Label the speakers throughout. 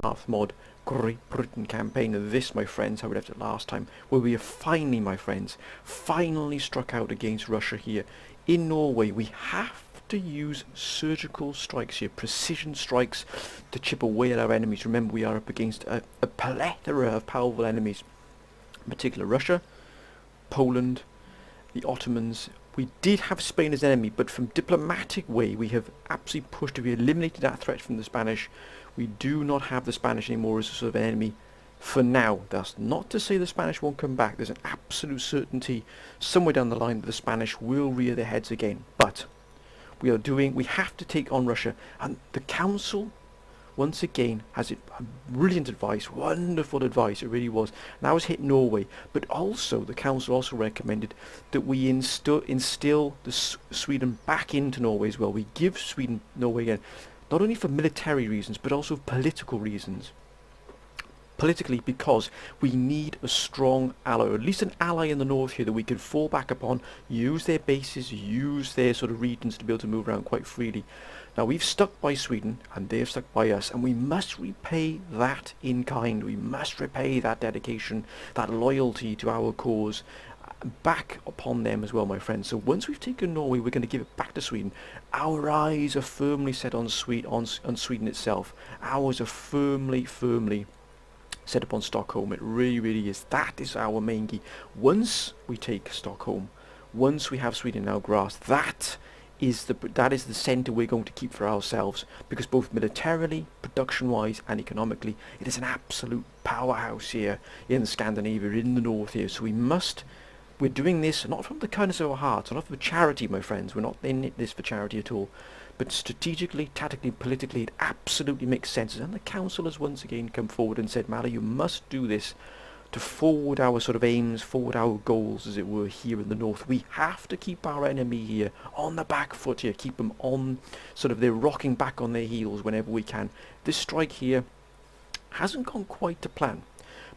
Speaker 1: Darth mod Great Britain campaign. And this, my friends, how we left it last time, where we have finally, my friends, finally struck out against Russia here. In Norway, we have to use surgical strikes here, precision strikes to chip away at our enemies. Remember, we are up against a plethora of powerful enemies, in particular Russia, Poland, the Ottomans. We did have Spain as an enemy, but from diplomatic way, we have absolutely pushed, we eliminated that threat from the Spanish. We do not have the Spanish anymore as a sort of an enemy for now. That's not to say the Spanish won't come back. There's an absolute certainty somewhere down the line that the Spanish will rear their heads again. But we have to take on Russia. And the Council, once again, has brilliant advice, wonderful advice, it really was. And that was hit Norway. But also, the Council also recommended that we instill Sweden back into Norway as well. We give Sweden Norway again, not only for military reasons, but also political reasons. Politically, because we need a strong ally, or at least an ally in the north here that we can fall back upon, use their bases, use their sort of regions to be able to move around quite freely. Now, we've stuck by Sweden, and they've stuck by us, and we must repay that in kind. We must repay that dedication, that loyalty to our cause, back upon them as well, my friends. So once we've taken Norway, we're going to give it back to Sweden. Our eyes are firmly set on Sweden itself. Ours are firmly set upon Stockholm. It really is. That is our main key. Once we take Stockholm, once we have Sweden in our grasp, that is the centre we're going to keep for ourselves, because both militarily, production-wise, and economically, it is an absolute powerhouse here in Scandinavia, in the north here. So we're doing this not from the kindness of our hearts, not for charity, my friends. We're not in this for charity at all. But strategically, tactically, politically, it absolutely makes sense. And the Council has once again come forward and said, Mala, you must do this to forward our sort of aims, forward our goals, as it were, here in the north. We have to keep our enemy here on the back foot here, keep them on, sort of, they're rocking back on their heels whenever we can. This strike here hasn't gone quite to plan,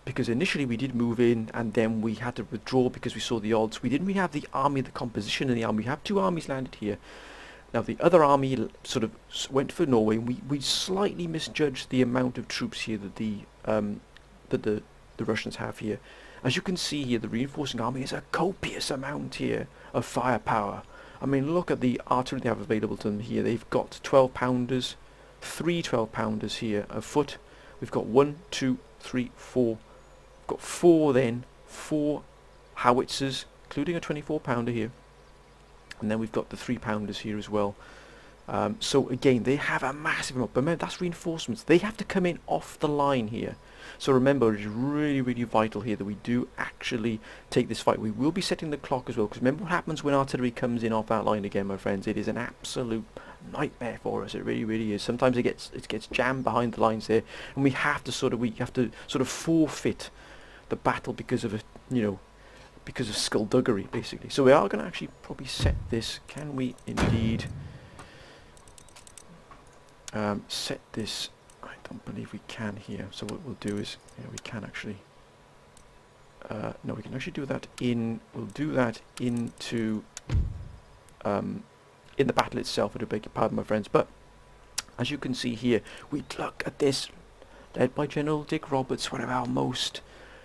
Speaker 1: because initially we did move in and then we had to withdraw because we saw the odds. We didn't really have the army, the composition in the army. We have two armies landed here. Now the other army sort of went for Norway, and we slightly misjudged the amount of troops here that the Russians have here. As you can see here, the reinforcing army is a copious amount here of firepower. I mean, look at the artillery they have available to them here. They've got 12-pounders, 3 12-pounders here afoot. We've got 1, 2, 3, 4. We've got 4 howitzers, including a 24-pounder here. And then we've got the 3-pounders here as well. So again, they have a massive amount. But remember, that's reinforcements. They have to come in off the line here. So remember, it is really vital here that we do actually take this fight. We will be setting the clock as well, because remember what happens when artillery comes in off that line again, my friends. It is an absolute nightmare for us. It really is. Sometimes it gets jammed behind the lines there, and we have to sort of forfeit the battle because of because of skullduggery, basically. So we are going to actually probably set this. Can we indeed set this? I don't believe we can here. So what we'll do is, we can actually. No, we can actually do that in. We'll do that into in the battle itself. I do beg your pardon, my friends. But as you can see here, we look at this, led by General Dick Roberts, one of our most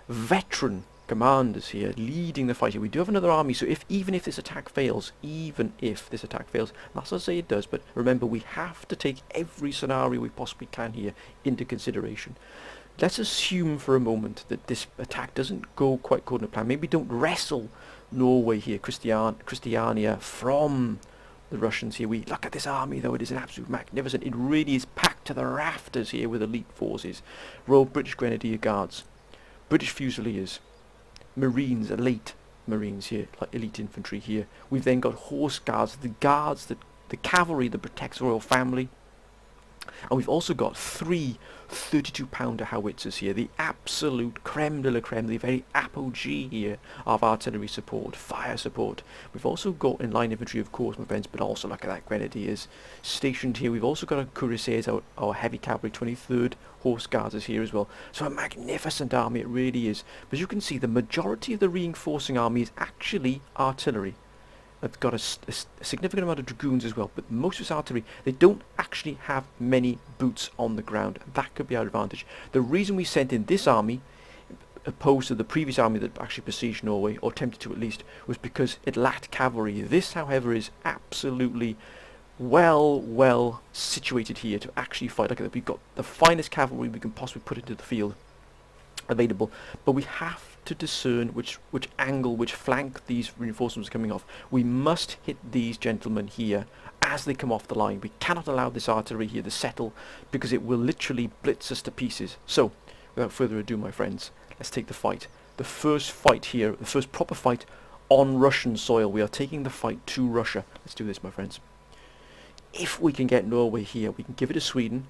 Speaker 1: veteran commanders here, leading the fight here. We do have another army, so even if this attack fails, that's not to say it does, but remember, we have to take every scenario we possibly can here into consideration. Let's assume for a moment that this attack doesn't go quite according to plan. Maybe don't wrestle Norway here, Christiania, from the Russians here. We look at this army, though. It is an absolute magnificent. It really is packed to the rafters here with elite forces. Royal British Grenadier Guards, British Fusiliers, Marines, elite Marines here, like elite infantry here. We've then got horse guards, the cavalry that protects the royal family. And we've also got 3 32-pounder howitzers here, the absolute creme de la creme, the very apogee here of artillery support, fire support. We've also got in-line infantry, of course, my friends, but also look at that, grenadiers stationed here. We've also got our cuirassiers, our heavy cavalry, 23rd Horse Guards is here as well. So a magnificent army, it really is. But as you can see, the majority of the reinforcing army is actually artillery. They've got a significant amount of dragoons as well, but most of its artillery, they don't actually have many boots on the ground. That could be our advantage. The reason we sent in this army, opposed to the previous army that actually besieged Norway, or attempted to at least, was because it lacked cavalry. This, however, is absolutely well situated here to actually fight. Look at that, we've got the finest cavalry we can possibly put into the field available, but we have to discern which angle, which flank these reinforcements are coming off. We must hit these gentlemen here as they come off the line. We cannot allow this artillery here to settle, because it will literally blitz us to pieces. So, without further ado, my friends, let's take the fight. The first fight here, the first proper fight on Russian soil. We are taking the fight to Russia. Let's do this, my friends. If we can get Norway here, we can give it to Sweden.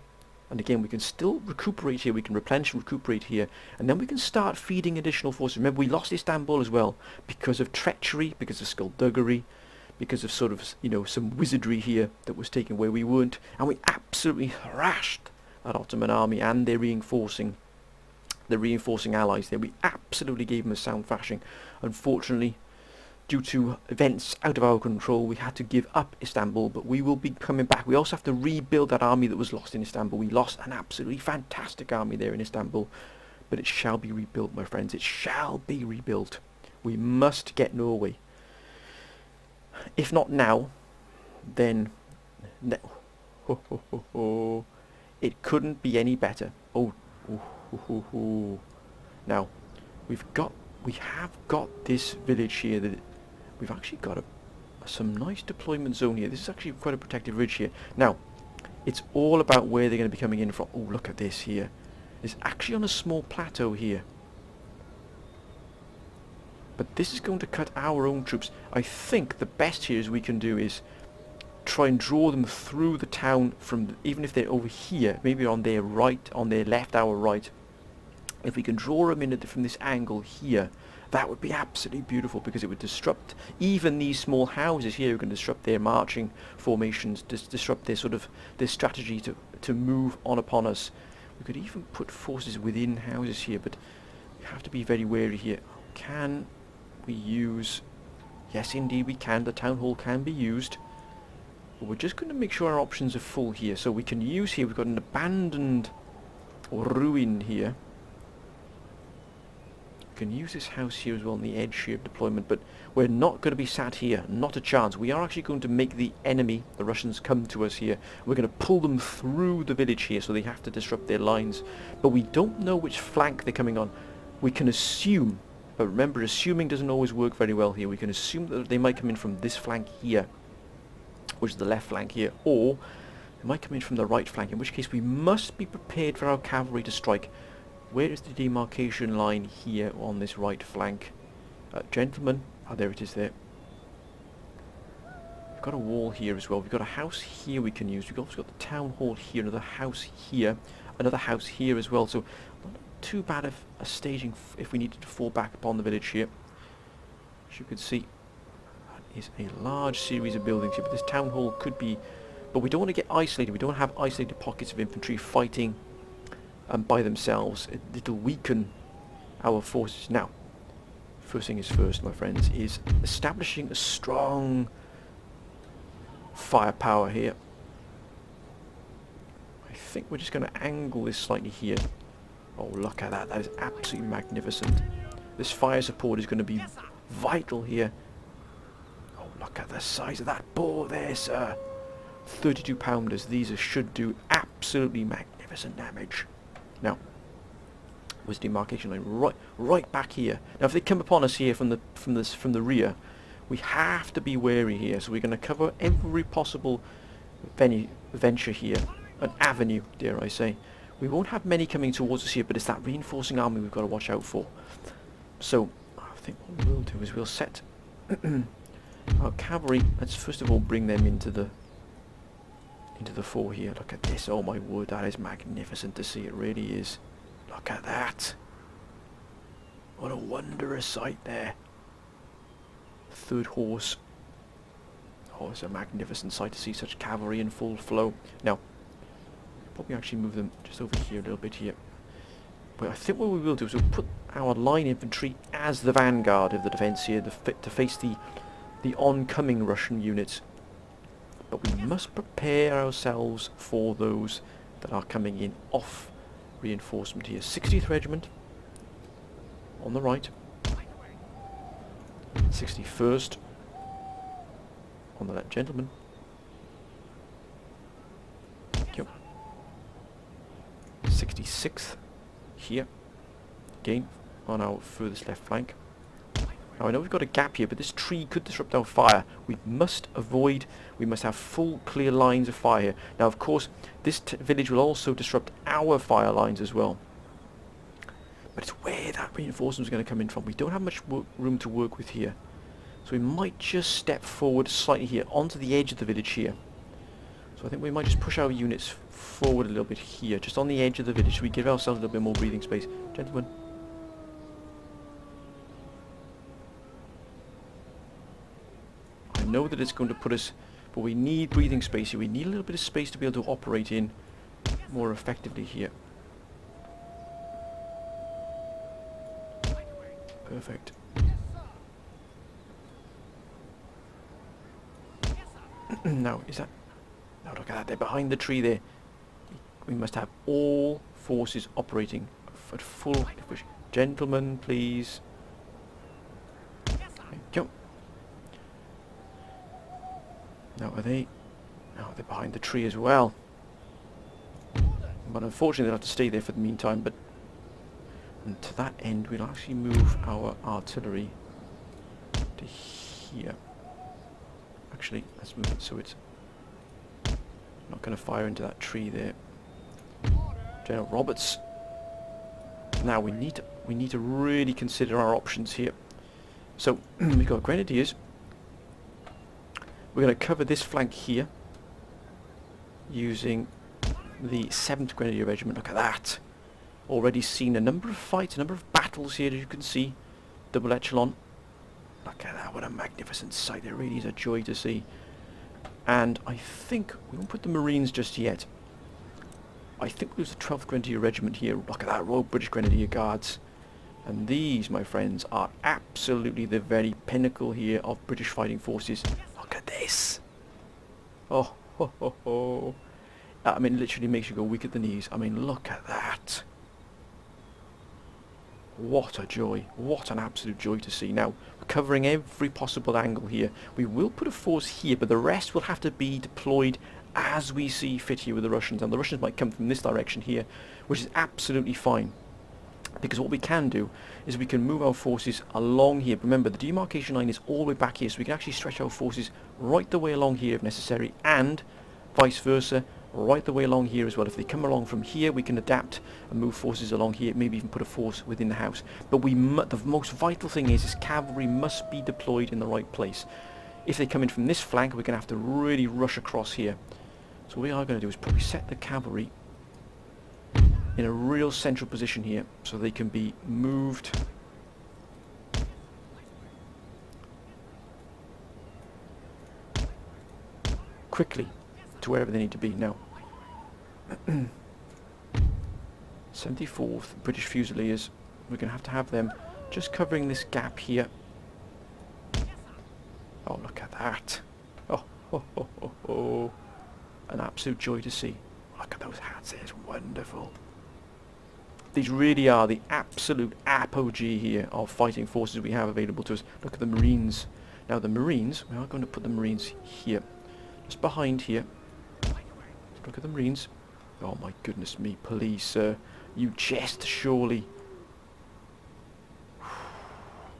Speaker 1: And again, we can still recuperate here, we can replenish and recuperate here, and then we can start feeding additional forces. Remember, we lost Istanbul as well, because of treachery, because of skullduggery, because of sort of, you know, some wizardry here that was taken where we weren't, and we absolutely thrashed that Ottoman army and their reinforcing allies there. We absolutely gave them a sound thrashing. Unfortunately, due to events out of our control, we had to give up Istanbul, but we will be coming back. We also have to rebuild that army that was lost in Istanbul. We lost an absolutely fantastic army there in Istanbul, but it shall be rebuilt, my friends. It shall be rebuilt. We must get Norway. If not now, then it couldn't be any better. Now, we have got this village here that we've actually got some nice deployment zone here. This is actually quite a protected ridge here. Now, it's all about where they're going to be coming in from. Oh, look at this here. It's actually on a small plateau here. But this is going to cut our own troops. I think the best here is we can do is try and draw them through the town from, even if they're over here, maybe on their right, on their left, our right. If we can draw them in from this angle here, that would be absolutely beautiful, because it would disrupt even these small houses here. We can disrupt their marching formations, disrupt their sort of their strategy to move on upon us. We could even put forces within houses here, but we have to be very wary here. Can we use? Yes, indeed we can. The town hall can be used, but we're just going to make sure our options are full here. So we can use here. We've got an abandoned ruin here. We can use this house here as well on the edge here of deployment, but we're not going to be sat here, not a chance. We are actually going to make the enemy, the Russians, come to us here. We're going to pull them through the village here, so they have to disrupt their lines, but we don't know which flank they're coming on. We can assume, but remember, assuming doesn't always work very well here. We can assume that they might come in from this flank here, which is the left flank here, or they might come in from the right flank, in which case we must be prepared for our cavalry to strike. Where is the demarcation line here on this right flank? Gentlemen, there it is there. We've got a wall here as well. We've got a house here we can use. We've also got the town hall here, another house here, another house here as well. So not too bad of a staging if we needed to fall back upon the village here. As you can see, that is a large series of buildings here, but this town hall could be... But we don't want to get isolated. We don't have isolated pockets of infantry fighting by themselves. It'll weaken our forces. Now, first thing is first, my friends, is establishing a strong firepower here. I think we're just going to angle this slightly here. Oh, look at that. That is absolutely magnificent. This fire support is going to be vital here. Oh, look at the size of that bore there, sir. 32 pounders. These should do absolutely magnificent damage. Now, was demarcation line right back here. Now, if they come upon us here from the rear, we have to be wary here. So we're going to cover every possible venture here, an avenue, dare I say. We won't have many coming towards us here, but it's that reinforcing army we've got to watch out for. So I think what we'll do is we'll set our cavalry. Let's first of all bring them into the fore here. Look at this. Oh my word, that is magnificent to see. It really is. Look at that. What a wondrous sight there. Third horse. Oh, it's a magnificent sight to see such cavalry in full flow. Now, probably actually move them just over here a little bit here. But I think what we will do is we'll put our line infantry as the vanguard of the defence here to face the the oncoming Russian units. But we must prepare ourselves for those that are coming in off reinforcement here. 60th Regiment on the right. 61st on the left, gentlemen. Thank you. 66th here, again on our furthest left flank. Now I know we've got a gap here, but this tree could disrupt our fire. We must avoid, we must have full clear lines of fire here. Now of course this village will also disrupt our fire lines as well. But it's where that reinforcement is going to come in from. We don't have much room to work with here. So we might just step forward slightly here, onto the edge of the village here. So I think we might just push our units forward a little bit here, just on the edge of the village, so we give ourselves a little bit more breathing space. Gentlemen. I know that it's going to put us, but we need breathing space here. We need a little bit of space to be able to operate in more effectively here. Perfect. No, is that... No, look at that, they're behind the tree there. We must have all forces operating at full push. Gentlemen, please. Thank you. Now, are they... No, they're behind the tree as well. But unfortunately they'll have to stay there for the meantime, but... And to that end, we'll actually move our artillery to here. Actually, let's move it so it's not going to fire into that tree there. General Roberts. Now we need to really consider our options here. So we've got grenadiers. We're going to cover this flank here using the 7th Grenadier Regiment. Look at that. Already seen a number of fights, a number of battles here, as you can see. Double echelon. Look at that, what a magnificent sight. It really is a joy to see. And I think we won't put the Marines just yet. I think we'll use the 12th Grenadier Regiment here. Look at that, Royal British Grenadier Guards. And these, my friends, are absolutely the very pinnacle here of British fighting forces. Look at this. Oh, ho, ho, ho. I mean, it literally makes you go weak at the knees. I mean, look at that. What a joy. What an absolute joy to see. Now, we're covering every possible angle here. We will put a force here, but the rest will have to be deployed as we see fit here with the Russians. And the Russians might come from this direction here, which is absolutely fine. Because what we can do is we can move our forces along here. Remember, the demarcation line is all the way back here, so we can actually stretch our forces right the way along here if necessary, and vice versa, right the way along here as well. If they come along from here, we can adapt and move forces along here, maybe even put a force within the house. But the most vital thing is cavalry must be deployed in the right place. If they come in from this flank, we're going to have to really rush across here. So what we are going to do is probably set the cavalry in a real central position here, so they can be moved quickly to wherever they need to be. Now 74th British Fusiliers, we're going to have them just covering this gap here. Oh, look at that. Oh, ho, ho, ho, ho. An absolute joy to see. Look at those hats, it's wonderful. These really are the absolute apogee here of fighting forces we have available to us. Look at the Marines. Now the Marines, we are going to put the Marines here. Just behind here. Look at the Marines. Oh my goodness me, please sir. You jest surely.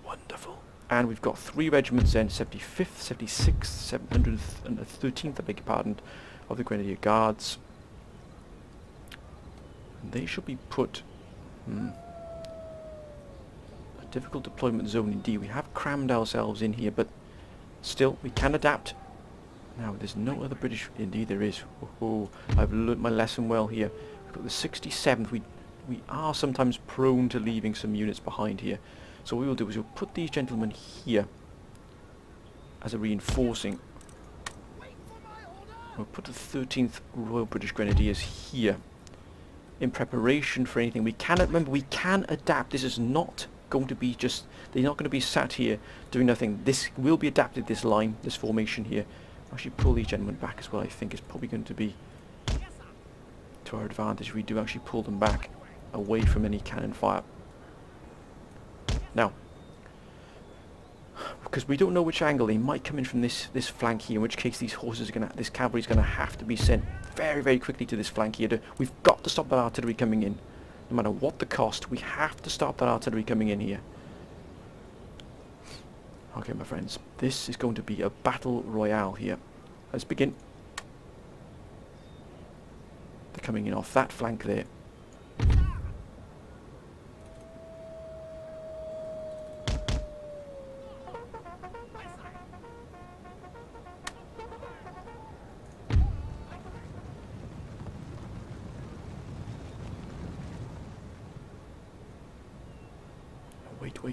Speaker 1: Wonderful. And we've got 3 regiments then, 75th, 76th, 700th and the 13th, I beg your pardon, of the Grenadier Guards. And they should be put... a difficult deployment zone indeed. We have crammed ourselves in here, but still we can adapt. Now there's no other British... Indeed there is. Oh, I've learnt my lesson well here. We've got the 67th. We are sometimes prone to leaving some units behind here. So what we will do is we'll put these gentlemen here as a reinforcing. We'll put the 13th Royal British Grenadiers here in preparation for anything. We can, remember, we can adapt. This is not going to be just, they're not going to be sat here doing nothing. This will be adapted, this line, this formation here. Actually pull these gentlemen back as well. I think it's probably going to be to our advantage if we do actually pull them back away from any cannon fire. Now, because we don't know which angle they might come in from this flank here, in which case these horses are this cavalry is going to have to be sent very, very quickly to this flank here. We've got to stop that artillery coming in. No matter what the cost, we have to stop that artillery coming in here. Okay, my friends, this is going to be a battle royale here. Let's begin. They're coming in off that flank there.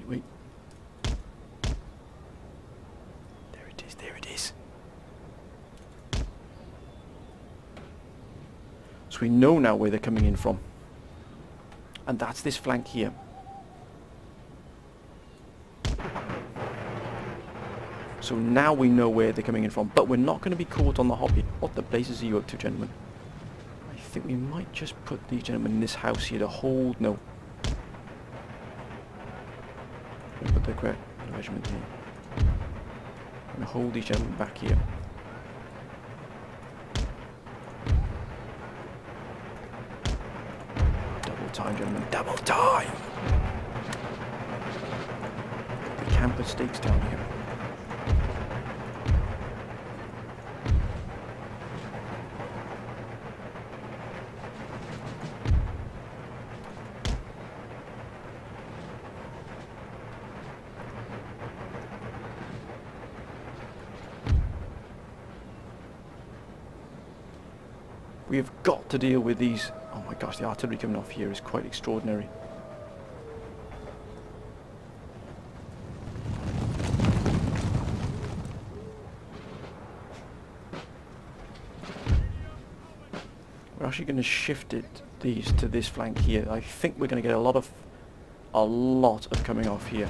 Speaker 1: Wait. There it is. So we know now where they're coming in from. And that's this flank here. So now we know where they're coming in from. But we're not going to be caught on the hop here. What the blazes are you up to, gentlemen? I think we might just put these gentlemen in this house here to hold... No. Put the correct regiment here. I'm going to hold these gentlemen back here. Double time, gentlemen, double time! The camper stakes down here. We have got to deal with these. Oh my gosh, the artillery coming off here is quite extraordinary. We're actually going to shift these to this flank here. I think we're going to get a lot of coming off here.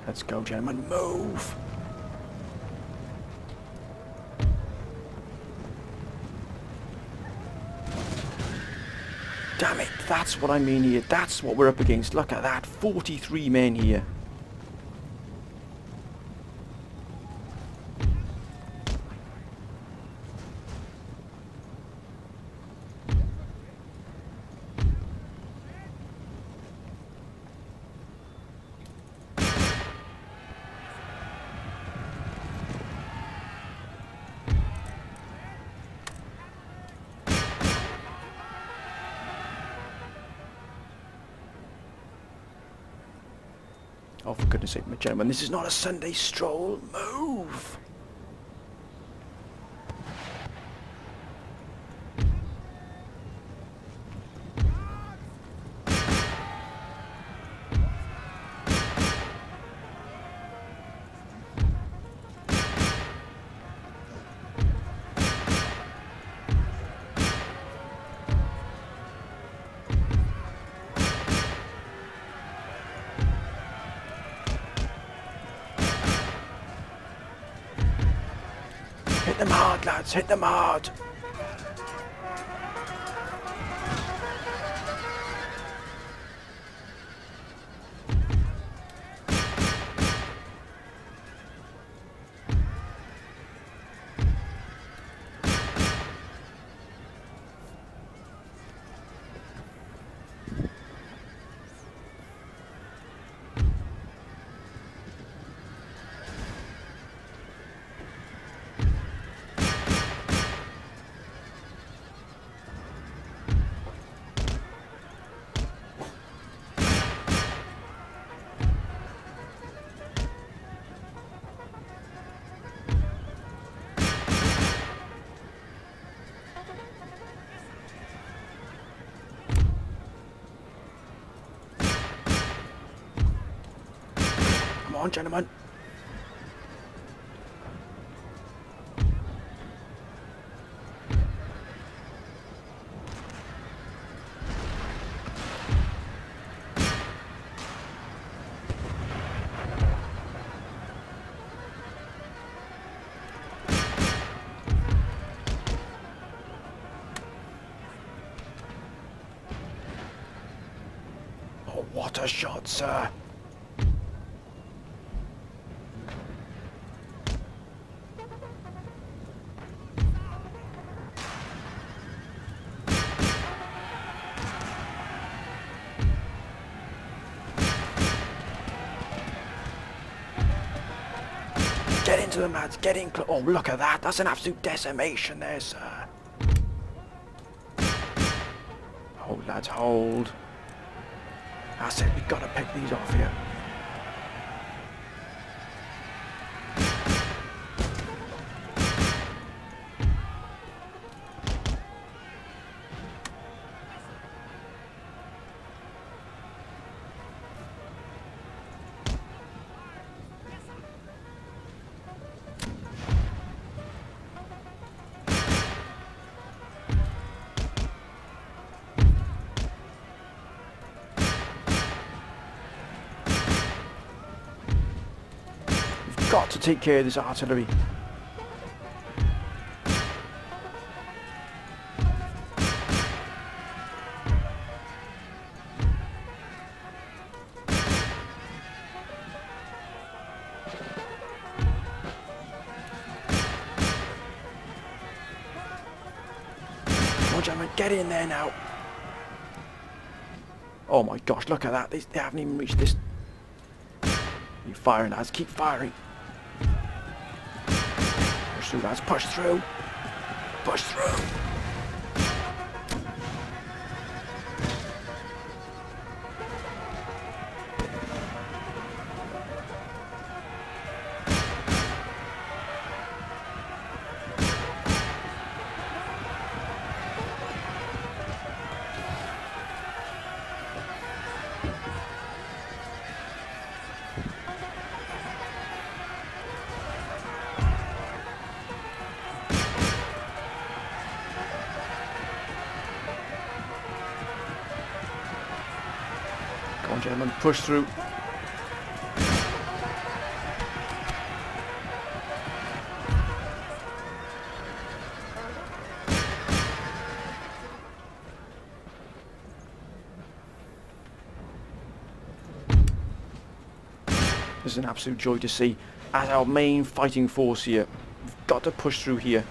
Speaker 1: Let's go, gentlemen, move! Damn it, that's what I mean here. That's what we're up against. Look at that, 43 men here. Oh, for goodness sake, my gentlemen, this is not a Sunday stroll. Move! Hit them hard, lads, hit them hard! on, gentlemen. Oh, what a shot, sir. Get into them, lads. Get in. Oh, look at that. That's an absolute decimation there, sir. Hold, lads. Hold. That's it. We've got to pick these off here. Got to take care of this artillery. Come on, gentlemen, get in there now. Oh my gosh, look at that. They haven't even reached this. Keep firing, lads. Keep firing. Push through, lads. Push through. Push through. Come on, gentlemen, push through. This is an absolute joy to see. As our main fighting force here, we've got to push through here.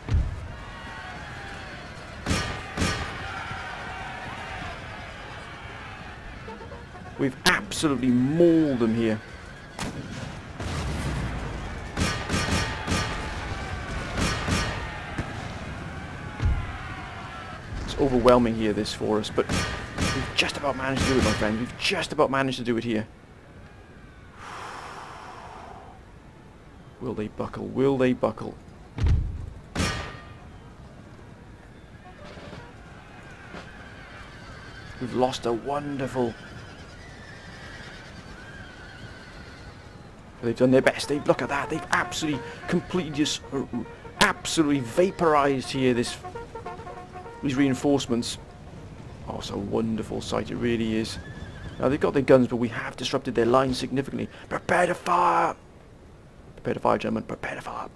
Speaker 1: We've absolutely mauled them here. It's overwhelming here, this for us, but we've just about managed to do it, my friends. We've just about managed to do it here. Will they buckle? Will they buckle? We've lost a wonderful... They've done their best. Look at that. They've absolutely, completely just, absolutely vaporized here. These reinforcements. Oh, it's a wonderful sight. It really is. Now they've got their guns, but we have disrupted their lines significantly. Prepare to fire. Prepare to fire, gentlemen. Prepare to fire.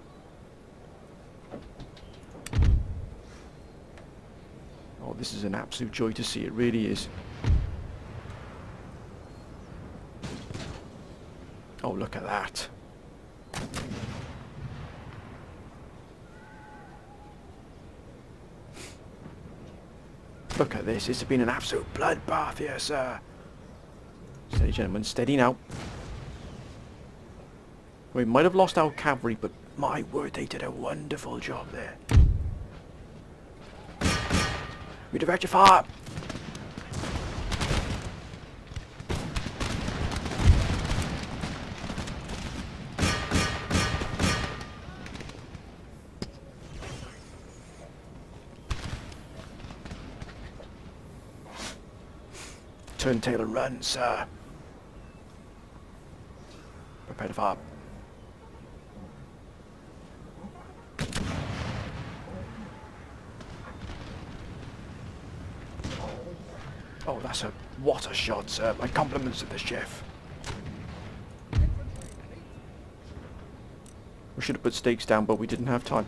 Speaker 1: Oh, this is an absolute joy to see. It really is. Oh, look at that. Look at this. It's been an absolute bloodbath here, sir. Steady, gentlemen. Steady now. We might have lost our cavalry, but my word, they did a wonderful job there. Redirect your fire. Turn tail and run, sir. Prepare to fire. Oh, that's a... what a shot, sir. My compliments to the chef. We should have put stakes down, but we didn't have time.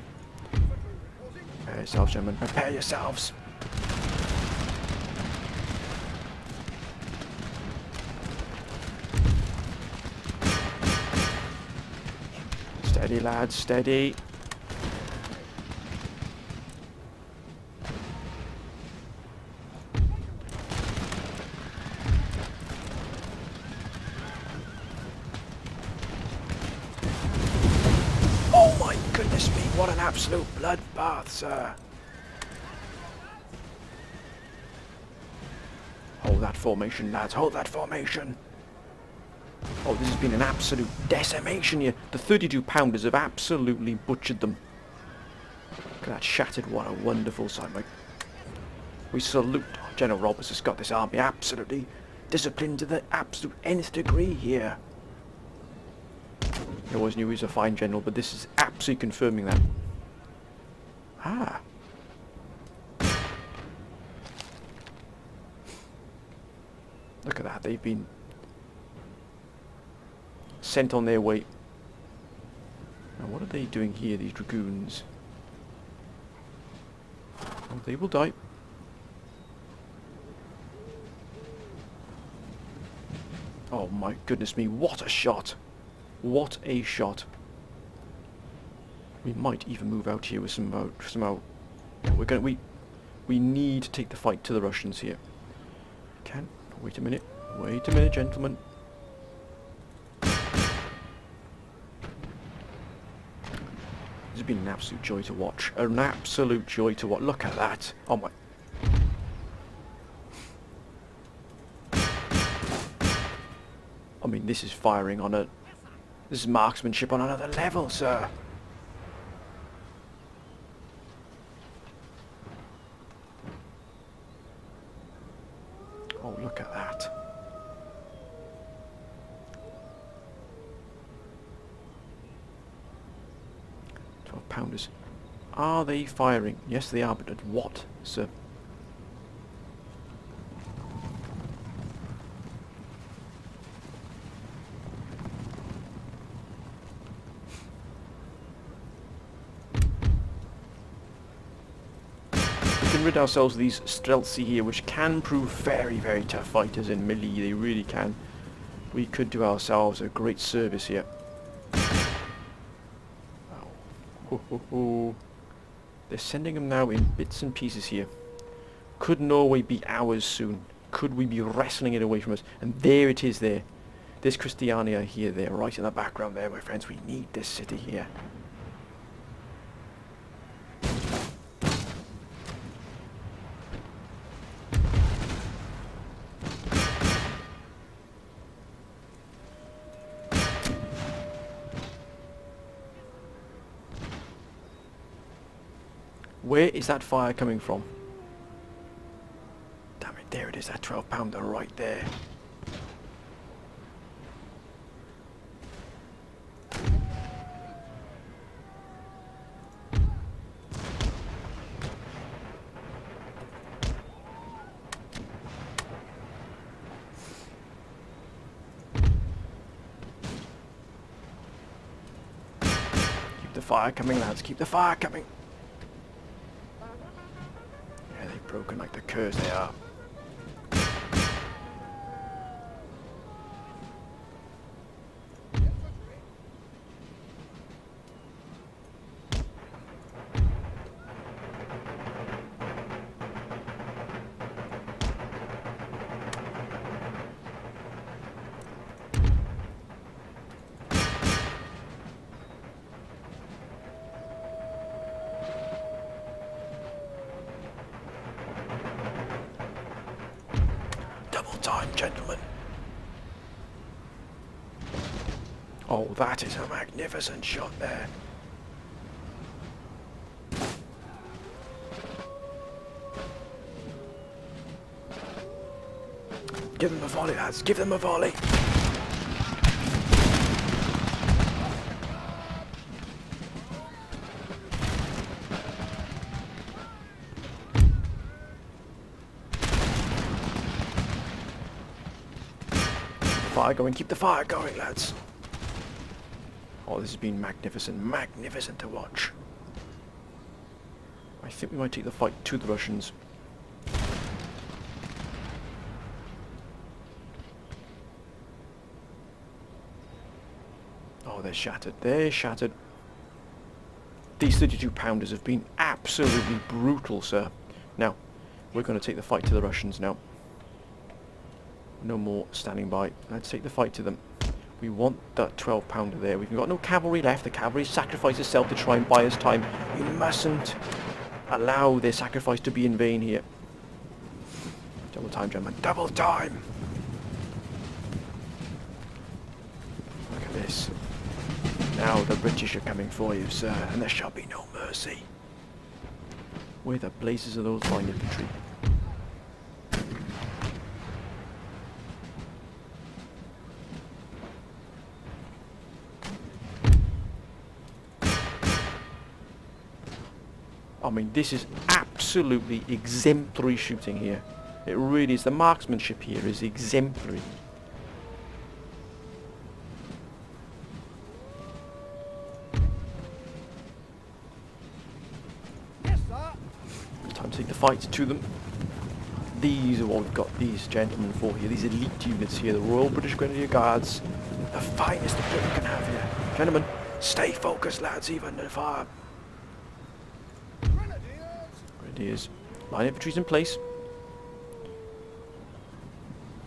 Speaker 1: Prepare yourselves, gentlemen. Prepare yourselves. Steady, lads, steady. Oh my goodness me, what an absolute bloodbath, sir. Hold that formation, lads, hold that formation. Oh, this has been an absolute decimation here. The 32 pounders have absolutely butchered them. Look at that shattered, what a wonderful sight, mate. We salute General Roberts has got this army absolutely disciplined to the absolute nth degree here. I always knew he was a fine general, but this is absolutely confirming that. Ah. Look at that, they've been sent on their way. Now what are they doing here, these dragoons? Oh, they will die. Oh my goodness me, what a shot! What a shot! We might even move out here with somehow. We need to take the fight to the Russians here. Wait a minute, gentlemen. This has been an absolute joy to watch. An absolute joy to watch. Look at that. Oh my. I mean, this is firing on a... This is marksmanship on another level, sir. Oh, look at that. £12. Are they firing? Yes, they are, but at what, sir? Rid ourselves of these Streltsy here, which can prove very, very tough fighters in melee. They really can. We could do ourselves a great service here. Oh. Ho, ho, ho. They're sending them now in bits and pieces here. Could Norway be ours soon? Could we be wrestling it away from us? And there it is there. There's Christiania here, there, right in the background there, my friends. We need this city here. Where is that fire coming from? Damn it, there it is, that 12-pounder right there. Keep the fire coming, lads, keep the fire coming. Broken like the curs they are. Time, gentlemen. Oh, that is a magnificent shot there. Give them a volley, lads. Give them a volley. fire going. Keep the fire going, lads. Oh, this has been magnificent. Magnificent to watch. I think we might take the fight to the Russians. Oh, they're shattered. They're shattered. These 32-pounders have been absolutely brutal, sir. Now, we're going to take the fight to the Russians now. No more standing by. Let's take the fight to them. We want that 12-pounder there. We've got no cavalry left. The cavalry sacrifice itself to try and buy us time. We mustn't allow their sacrifice to be in vain here. Double time, gentlemen. Double time! Look at this. Now the British are coming for you, sir, and there shall be no mercy. Where the blazes are those line infantry? I mean, this is absolutely exemplary shooting here. It really is. The marksmanship here is exemplary. Time to take the fight to them. These are what we've got these gentlemen for here. These elite units here. The Royal British Grenadier Guards. The finest that you can have here. Gentlemen, stay focused, lads, even if our Grenadiers. Line infantry's in place.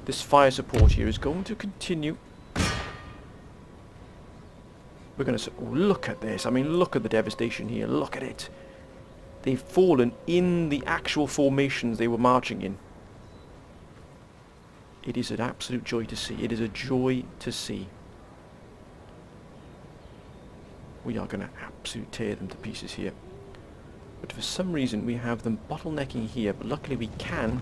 Speaker 1: This fire support here is going to continue. We're going to... Oh, look at this. I mean, look at the devastation here. Look at it. They've fallen in the actual formations they were marching in. It is an absolute joy to see. It is a joy to see. We are going to absolutely tear them to pieces here. But for some reason we have them bottlenecking here. But luckily we can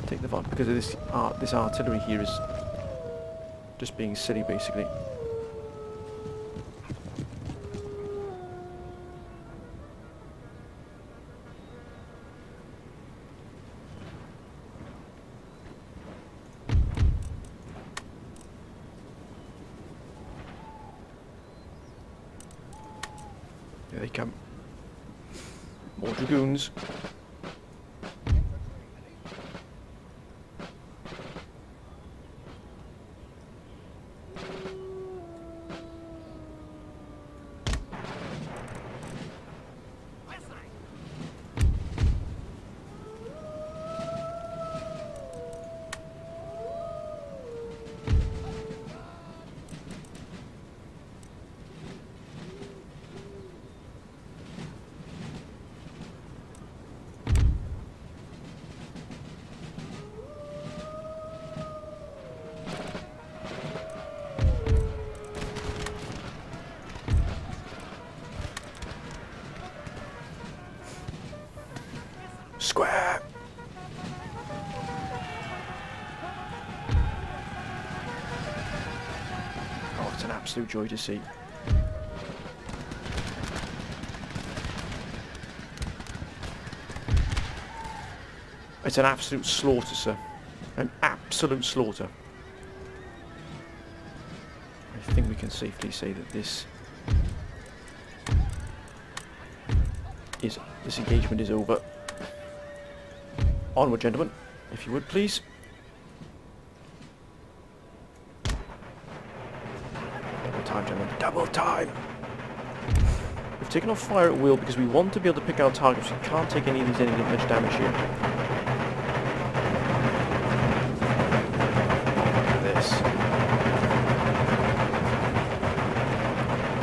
Speaker 1: take the fight because of this artillery here is just being silly, basically. There they come. More dragoons. Square! Oh, it's an absolute joy to see. It's an absolute slaughter, sir. An absolute slaughter. I think we can safely say that this engagement is over. Onward, gentlemen, if you would, please. Double time, gentlemen. Double time! We've taken off fire at will because we want to be able to pick our targets. We can't take any of these any much damage here. Look at this.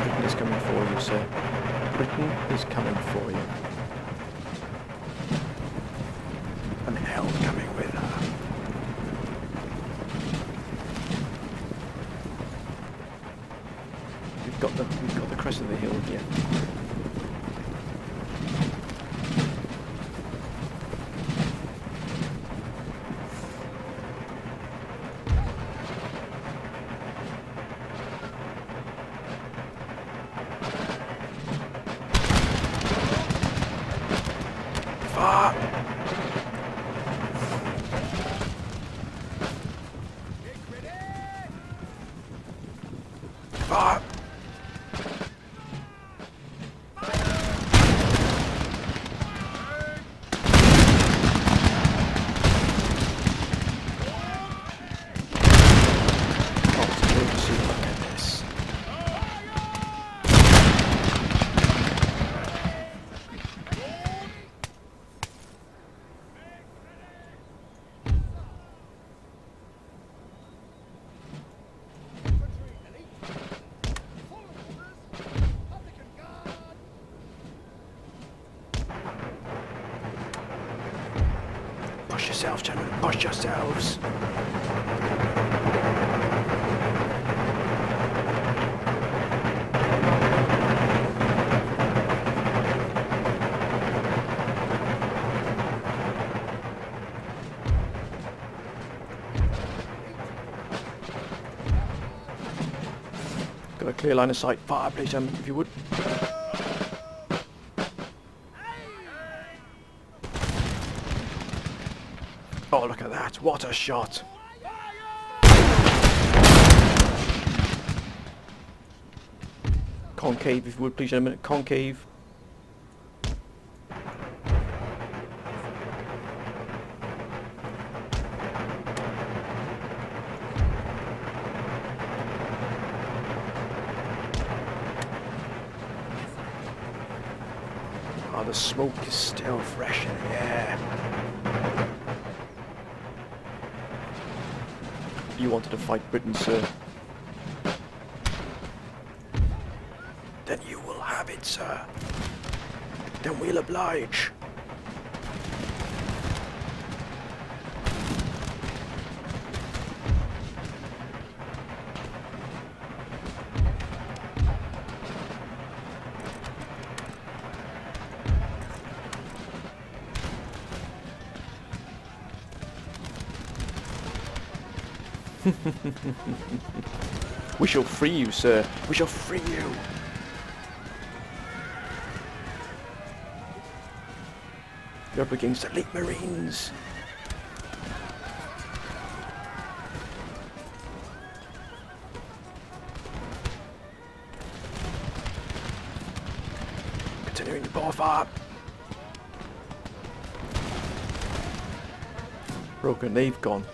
Speaker 1: Britain is coming for you, sir. Britain is coming for you. And hell coming with her. We've got the crest of the hill here. Far. yourselves, gentlemen. Push yourselves. Got a clear line of sight. Fire, please, gentlemen, if you would. Oh, look at that. What a shot. Concave, if you would, please, gentlemen. Concave. Oh, the smoke is still fresh in the air. You wanted to fight Britain, sir. Then you will have it, sir. Then we'll oblige. We shall free you, sir. We shall free you. You're up against elite Marines. Continuing to bore fire. Broken, they've gone.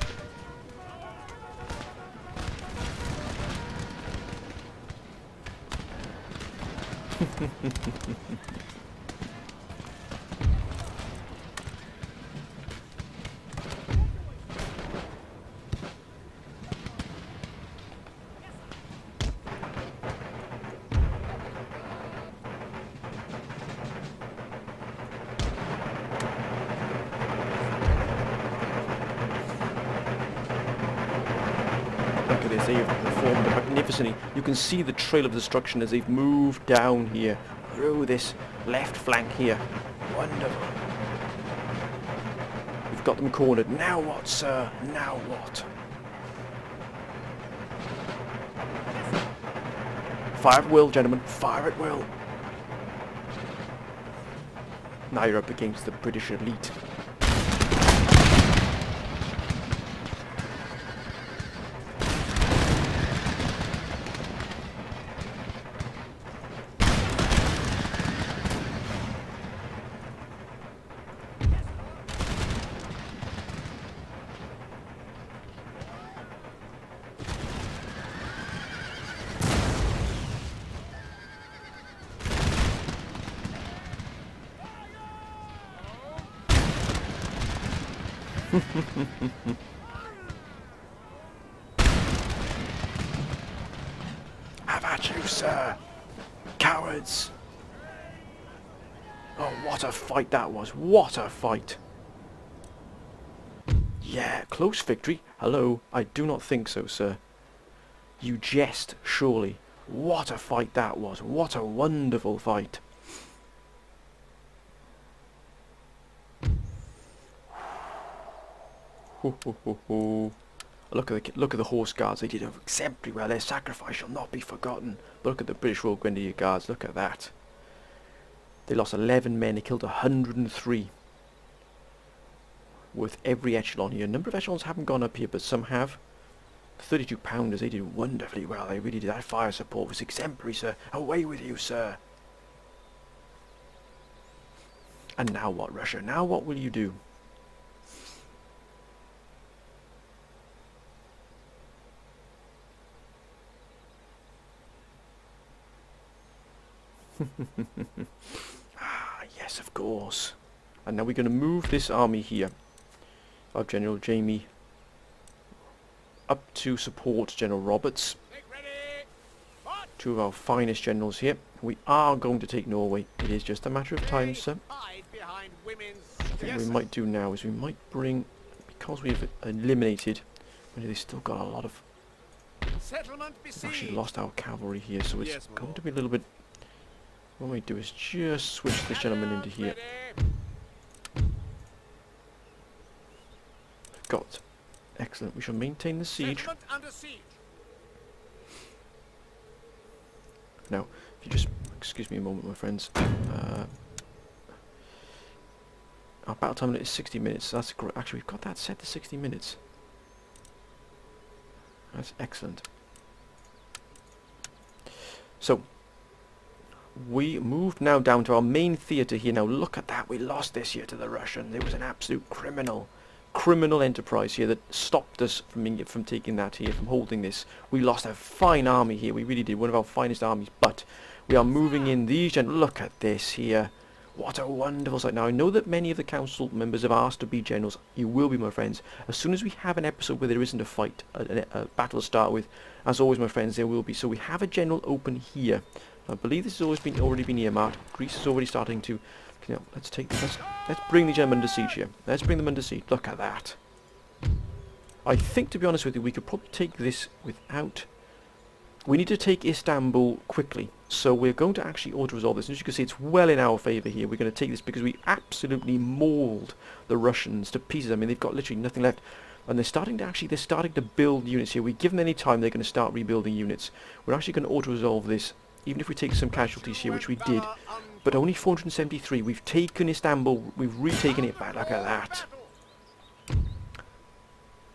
Speaker 1: Look at this, they have performed magnificently. You can see the trail of destruction as they've moved down here through this left flank here. Wonderful. We've got them cornered. Now what, sir? Now what? Fire at will, gentlemen. Fire at will. Now you're up against the British elite. Have at you, sir! Cowards! Oh, what a fight that was! What a fight! Yeah, close victory? Hello, I do not think so, sir. You jest, surely. What a fight that was! What a wonderful fight! Look at the horse guards. They did exemplary well. Their sacrifice shall not be forgotten. But look at the British Royal Grenadier Guards. Look at that. They lost 11 men. They killed 103. With every echelon here. A number of echelons haven't gone up here, but some have. 32 pounders. They did wonderfully well. They really did. That fire support was exemplary, sir. Away with you, sir. And now what, Russia? Now what will you do? Ah, yes, of course. And now we're going to move this army here of General Jamie up to support General Roberts. Two of our finest generals here. We are going to take Norway. It is just a matter of time, sir. What we might do now is we might bring because we've eliminated, they've still got a lot of... We've actually lost our cavalry here, so it's going to be a little bit... What we do is just switch this gentleman into here. We've got... Excellent. We shall maintain the siege. Now, if you just... Excuse me a moment, my friends. Our battle time is 60 minutes. That's great. Actually, we've got that set to 60 minutes. That's excellent. So, we moved now down to our main theatre here. Now, look at that. We lost this here to the Russians. It was an absolute criminal enterprise here that stopped us from taking that here, from holding this. We lost a fine army here. We really did. One of our finest armies. But we are moving in these, and look at this here. What a wonderful sight. Now, I know that many of the council members have asked to be generals. You will be, my friends. As soon as we have an episode where there isn't a fight, a battle to start with, as always, my friends, there will be. So we have a general open here. I believe this has already been earmarked. Greece is already starting to... You know, let's bring the gentlemen under siege here. Let's bring them under siege. Look at that. I think, to be honest with you, we could probably take this without... We need to take Istanbul quickly. So we're going to actually auto-resolve this. As you can see, it's well in our favour here. We're going to take this because we absolutely mauled the Russians to pieces. I mean, they've got literally nothing left. And they're starting to build units here. We give them any time, they're going to start rebuilding units. We're actually going to auto-resolve this, even if we take some casualties here, which we did. But only 473. We've taken Istanbul. We've retaken it back. Look at that.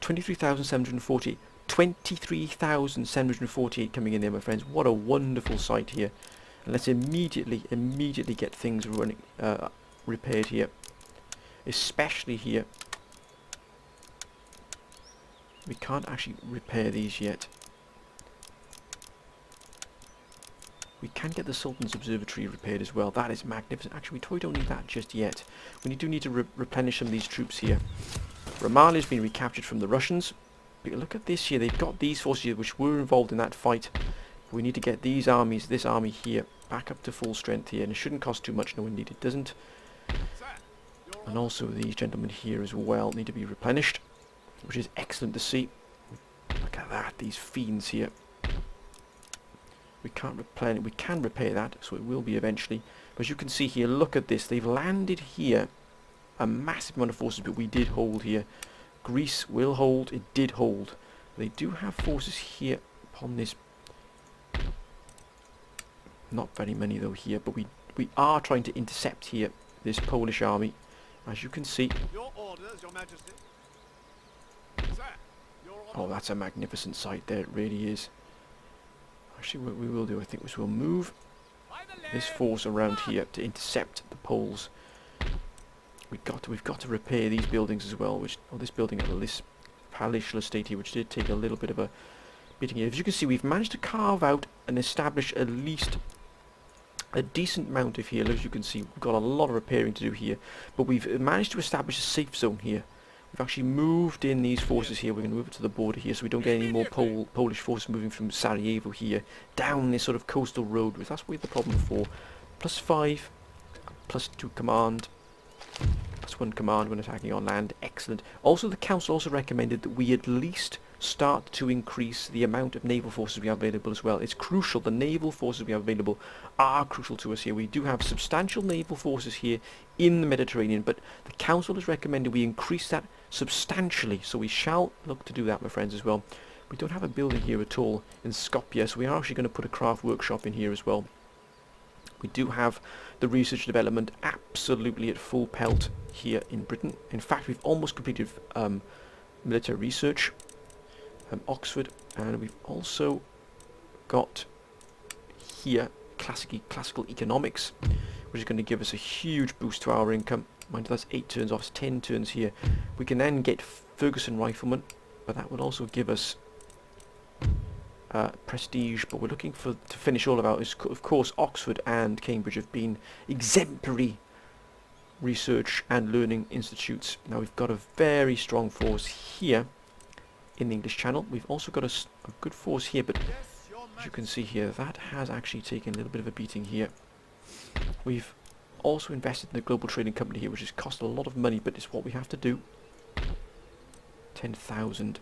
Speaker 1: 23,740. 23,748 coming in there, my friends. What a wonderful sight here. And let's immediately get things running, repaired here. Especially here. We can't actually repair these yet. We can get the Sultan's Observatory repaired as well. That is magnificent. Actually, we don't need that just yet. We do need to replenish some of these troops here. Ramallah has been recaptured from the Russians. But look at this here. They've got these forces here which were involved in that fight. We need to get these armies, this army here, back up to full strength here. And it shouldn't cost too much. No, indeed it doesn't. And also these gentlemen here as well need to be replenished, which is excellent to see. Look at that. These fiends here. We can't replenish. We can repair that, so it will be eventually. But as you can see here, look at this. They've landed here a massive amount of forces, but we did hold here. Greece will hold. It did hold. They do have forces here upon this. Not very many though here, but we are trying to intercept here this Polish army, as you can see.
Speaker 2: Your orders, Your Majesty. Sir, your orders.
Speaker 1: Oh, that's a magnificent sight there. It really is. Actually, what we will do, I think, is we'll move this force around here to intercept the Poles. We've got to repair these buildings as well, this building at this palatial estate here, which did take a little bit of a beating here. As you can see, we've managed to carve out and establish at least a decent amount of here. As you can see, we've got a lot of repairing to do here, but we've managed to establish a safe zone here. We've actually moved in these forces here. We're going to move it to the border here so we don't get any more Polish forces moving from Sarajevo here down this sort of coastal road. That's where the problem for. +5, +2 command. +1 command when attacking on land. Excellent. Also, the council also recommended that we at least start to increase the amount of naval forces we have available as well. It's crucial. The naval forces we have available are crucial to us here. We do have substantial naval forces here in the Mediterranean, but the council has recommended we increase that substantially. So we shall look to do that, my friends, as well. We don't have a building here at all in Skopje, so we are actually going to put a craft workshop in here as well. We do have the research and development absolutely at full pelt here in Britain. In fact, we've almost completed military research, Oxford, and we've also got here classical economics, which is going to give us a huge boost to our income. Mind you, that's 8 turns off, 10 turns here. We can then get Ferguson Rifleman, but that would also give us prestige, but we're looking to finish all of our, of course, Oxford and Cambridge have been exemplary research and learning institutes. Now we've got a very strong force here in the English Channel. We've also got a good force here, but as you can see here, that has actually taken a little bit of a beating here. We've also invested in the global trading company here, which has cost a lot of money, but it's what we have to do. 10,000.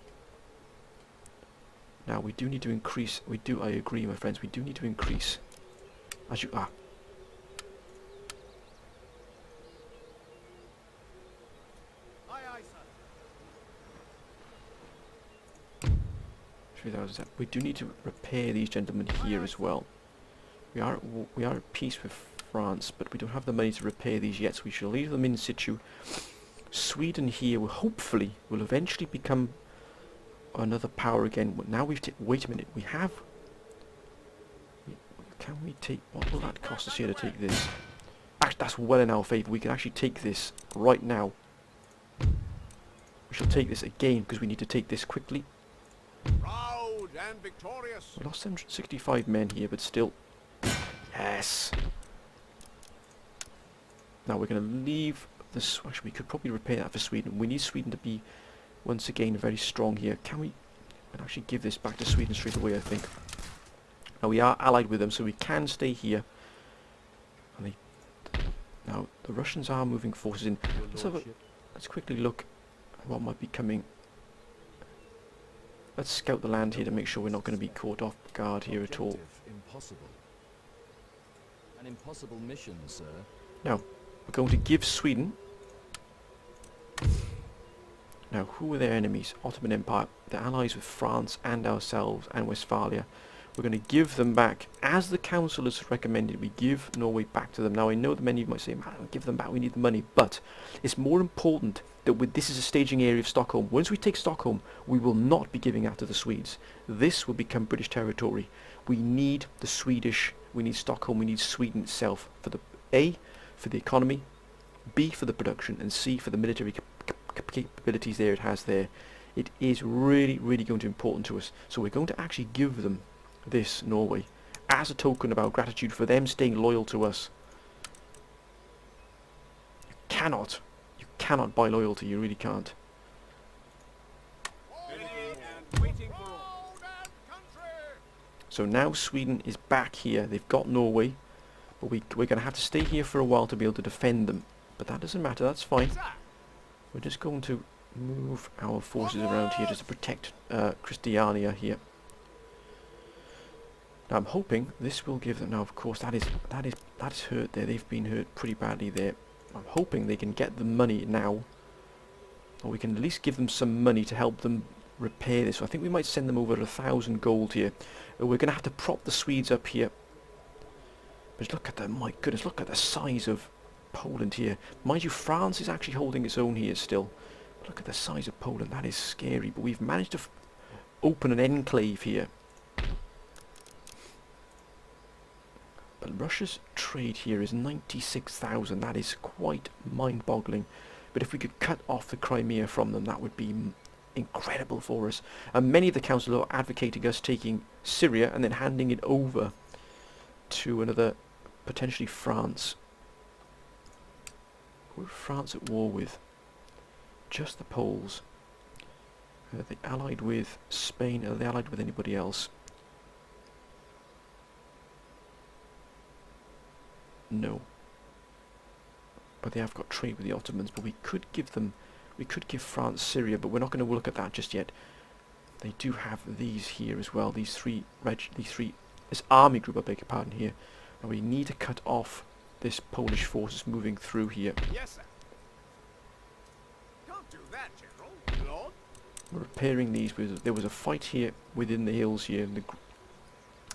Speaker 1: Now we do need to increase. I agree, my friends. We do need to increase. As you are. 3,000. We do need to repair these gentlemen here as well. We are at peace with France, but we don't have the money to repair these yet, so we shall leave them in situ. Sweden here will hopefully will eventually become another power again. Now we've wait a minute. We have. Can we take? What will that cost us here to take this? Actually, that's well in our favour. We can actually take this right now. We shall take this again because we need to take this quickly.
Speaker 2: Proud and victorious.
Speaker 1: We lost 765 men here, but still. Yes. Now we're going to leave this. Actually, we could probably repair that for Sweden. We need Sweden to be once again very strong here. Can we actually give this back to Sweden straight away? I think. Now we are allied with them, so we can stay here. And now the Russians are moving forces in. Let's quickly look at what might be coming. Let's scout the land here to make sure we're not going to be caught off guard here at all.
Speaker 3: Impossible. An impossible mission, sir.
Speaker 1: Now, we're going to give Sweden. Now, who are their enemies? Ottoman Empire. They're allies with France and ourselves and Westphalia. We're going to give them back. As the council has recommended, we give Norway back to them. Now, I know that many of you might say, man, give them back, we need the money. But it's more important that this is a staging area of Stockholm. Once we take Stockholm, we will not be giving that to the Swedes. This will become British territory. We need the Swedish, we need Stockholm, we need Sweden itself for the A, for the economy, B, for the production, and C, for the military capabilities there it has there. It is really, really going to be important to us. So we're going to actually give them this, Norway, as a token of our gratitude for them staying loyal to us. You cannot buy loyalty, you really can't. So now Sweden is back here. They've got Norway, but we're going to have to stay here for a while to be able to defend them. But that doesn't matter, that's fine. We're just going to move our forces around here just to protect Christiania here. Now I'm hoping this will give them. Now of course that's hurt there. They've been hurt pretty badly there. I'm hoping they can get the money now, or we can at least give them some money to help them repair this. So I think we might send them over 1,000 gold here. We're going to have to prop the Swedes up here. But look at them, my goodness, look at the size of Poland here. Mind you, France is actually holding its own here still. But look at the size of Poland, that is scary. But we've managed to open an enclave here. But Russia's trade here is 96,000. That is quite mind-boggling. But if we could cut off the Crimea from them, that would be incredible for us. And many of the council are advocating us taking Syria and then handing it over to another, potentially France. Who are France at war with? Just the Poles. Are they allied with Spain? Are they allied with anybody else? No. But they have got trade with the Ottomans, but we could give France Syria, but we're not going to look at that just yet. They do have these here as well, this army group, I beg your pardon here. And we need to cut off this Polish forces moving through here.
Speaker 2: Yes, sir. Don't do that, General. Lord?
Speaker 1: We're repairing these. There was a fight here within the hills here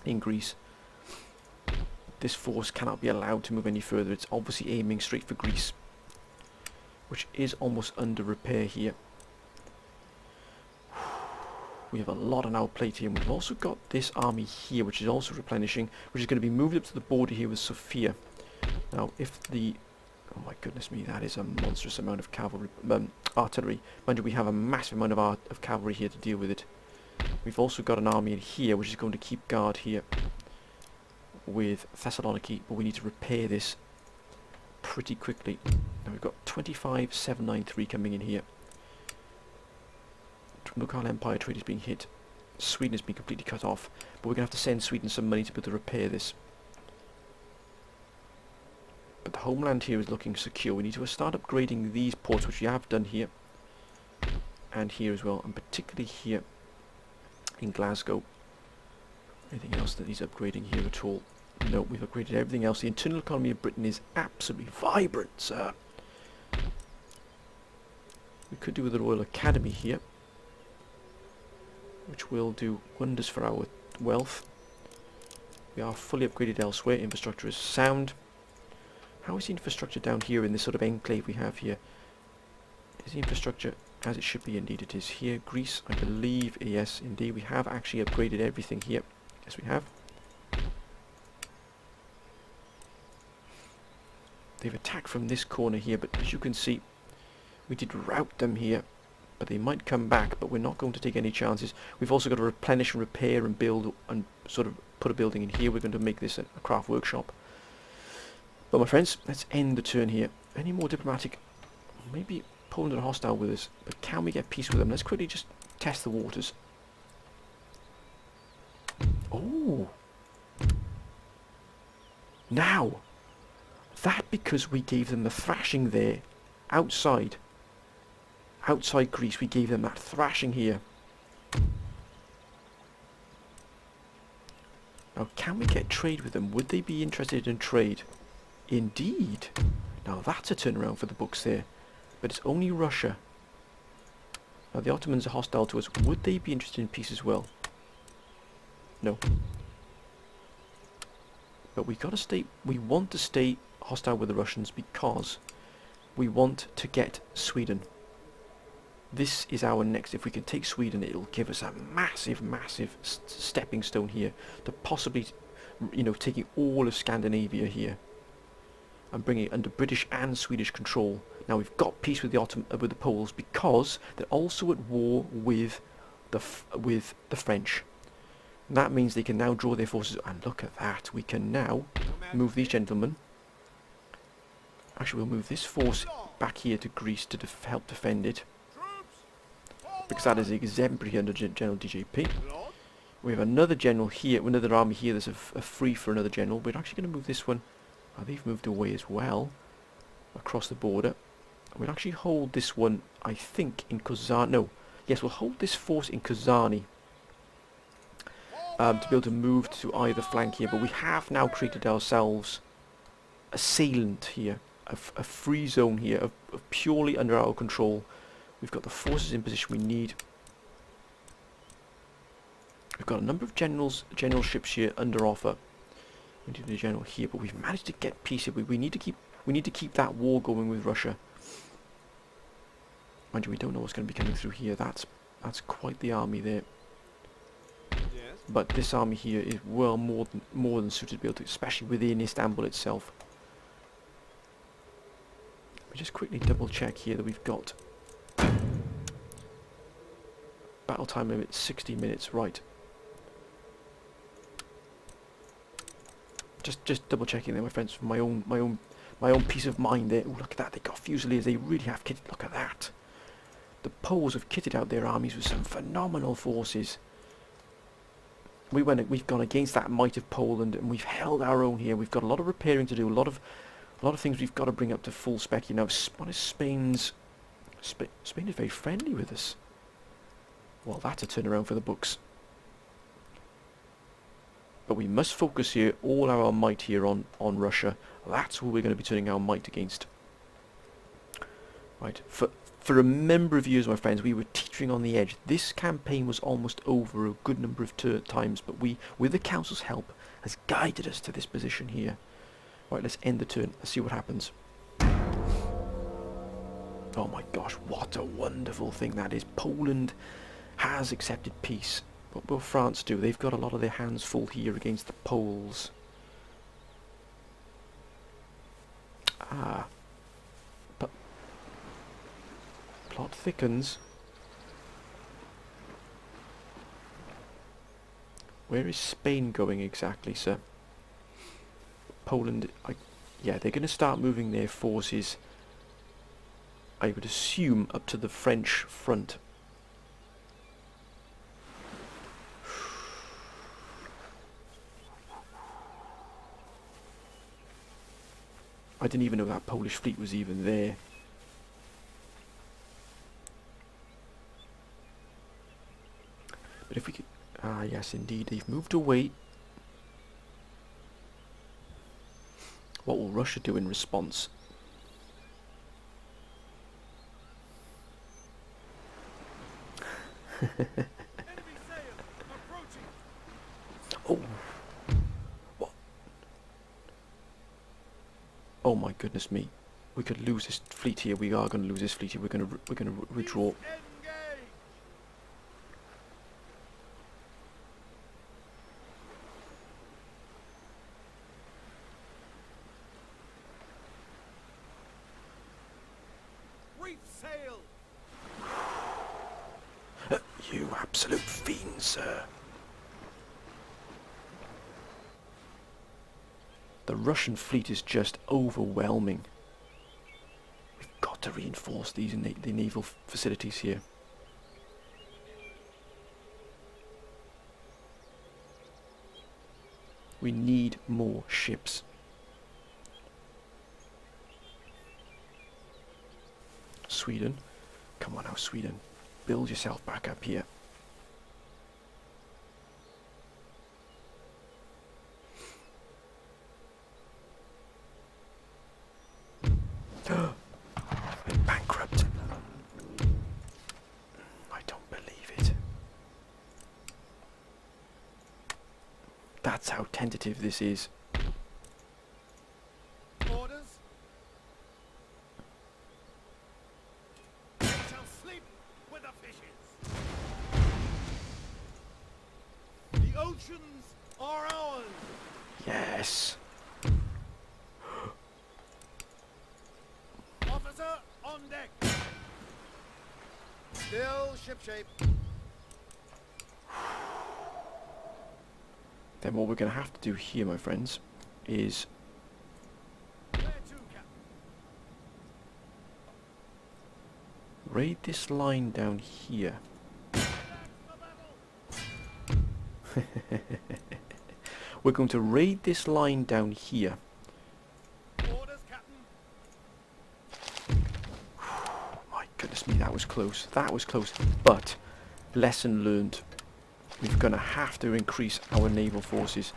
Speaker 1: in Greece. This force cannot be allowed to move any further. It's obviously aiming straight for Greece, which is almost under repair here. We have a lot on our plate here. And we've also got this army here, which is also replenishing, which is going to be moved up to the border here with Sofia. Now, if the... Oh my goodness me, that is a monstrous amount of cavalry, artillery. Mind you, we have a massive amount of cavalry here to deal with it. We've also got an army in here, which is going to keep guard here with Thessaloniki, but we need to repair this pretty quickly. Now we've got 25,793 coming in here. Mughal Empire trade is being hit. Sweden has been completely cut off, but we're going to have to send Sweden some money to be able to repair this. But the homeland here is looking secure. We need to start upgrading these ports, which we have done here. and here as well, and particularly here in Glasgow. Anything else that needs upgrading here at all? No, we've upgraded everything else. The internal economy of Britain is absolutely vibrant, sir. We could do with the Royal Academy here, which will do wonders for our wealth. We are fully upgraded elsewhere. Infrastructure is sound. How is the infrastructure down here in this sort of enclave we have here? Is the infrastructure as it should be? Indeed it is here. Greece, I believe, yes, indeed. We have actually upgraded everything here. Yes, we have. They've attacked from this corner here, but as you can see, we did rout them here. But they might come back, but we're not going to take any chances. We've also got to replenish and repair and build and sort of put a building in here. We're going to make this a craft workshop. But my friends, let's end the turn here. Any more diplomatic? Maybe Poland are hostile with us, but can we get peace with them? Let's quickly just test the waters. Oh! Now! That because we gave them the thrashing there, outside Greece, we gave them that thrashing here. Now, can we get trade with them? Would they be interested in trade? Indeed. Now, that's a turnaround for the books there. But it's only Russia. Now, the Ottomans are hostile to us. Would they be interested in peace as well? No. But we gotta stay. We want to stay hostile with the Russians because we want to get Sweden. This is our next. If we can take Sweden, it'll give us a massive, massive stepping stone here to possibly, you know, taking all of Scandinavia here and bringing it under British and Swedish control. Now we've got peace with the Poles because they're also at war with the French. And that means they can now draw their forces. And look at that. We can now move these gentlemen. Actually, we'll move this force back here to Greece to help defend it, because that is exemplary under General DJP. We have another general here, another army here. There's a free for another general. We're actually going to move this one. Oh, they've moved away as well, across the border. We'll actually hold this one, I think, in Kozani. No, yes, we'll hold this force in Kozani to be able to move to either flank here. But we have now created ourselves a salient here, a free zone here, of purely under our control. We've got the forces in position we need. We've got a number of generalships here under offer. We need a general here, but we've managed to get peace. We need to keep that war going with Russia. Mind you, we don't know what's going to be coming through here. That's quite the army there.
Speaker 2: Yes.
Speaker 1: But this army here is well more than suited to be able to, especially within Istanbul itself. We just quickly double check here that we've got battle time limit 60 minutes, right? Just double checking there, my friends, for my own peace of mind there. Ooh, look at that, they got Fusiliers, they really have kitted. Look at that. The Poles have kitted out their armies with some phenomenal forces. We've gone against that might of Poland, and we've held our own here. We've got a lot of repairing to do, a lot of things we've got to bring up to full spec. You know, what is Spain's? Spain is very friendly with us. Well, that's a turnaround for the books. But we must focus here, all our might here on Russia. That's who we're going to be turning our might against. Right, for a number of years, my friends, we were teetering on the edge. This campaign was almost over a good number of times, but we, with the Council's help, has guided us to this position here. Right, let's end the turn. Let's see what happens. Oh my gosh, what a wonderful thing that is. Poland has accepted peace. What will France do? They've got a lot of their hands full here against the Poles. But plot thickens. Where is Spain going exactly, sir? Poland, yeah, they're going to start moving their forces, I would assume, up to the French front. I didn't even know that Polish fleet was even there. But if we could... Ah, yes, indeed. They've moved away. What will Russia do in response?
Speaker 2: Enemy sail approaching.
Speaker 1: Oh! What? Oh my goodness me. We could lose this fleet here. We are going to lose this fleet here. We're going to withdraw.
Speaker 2: Engage. Reef sail.
Speaker 1: You absolute fiend, sir. The Russian fleet is just overwhelming. We've got to reinforce the naval facilities here. We need more ships. Sweden. Come on now, Sweden. Build yourself back up here. We're bankrupt. I don't believe it. That's how tentative this is.
Speaker 2: Orders. They shall sleep with the fishes. The oceans are ours.
Speaker 1: Yes.
Speaker 2: Officer on deck. Still shipshape.
Speaker 1: Then what we're going to have to do here, my friends, is
Speaker 2: Where to, Captain?
Speaker 1: raid this line down here.
Speaker 2: That's the battle.
Speaker 1: We're going to raid this line down here.
Speaker 2: Orders, Captain.
Speaker 1: My goodness me, that was close. That was close. But, lesson learned. We're going to have to increase our naval forces.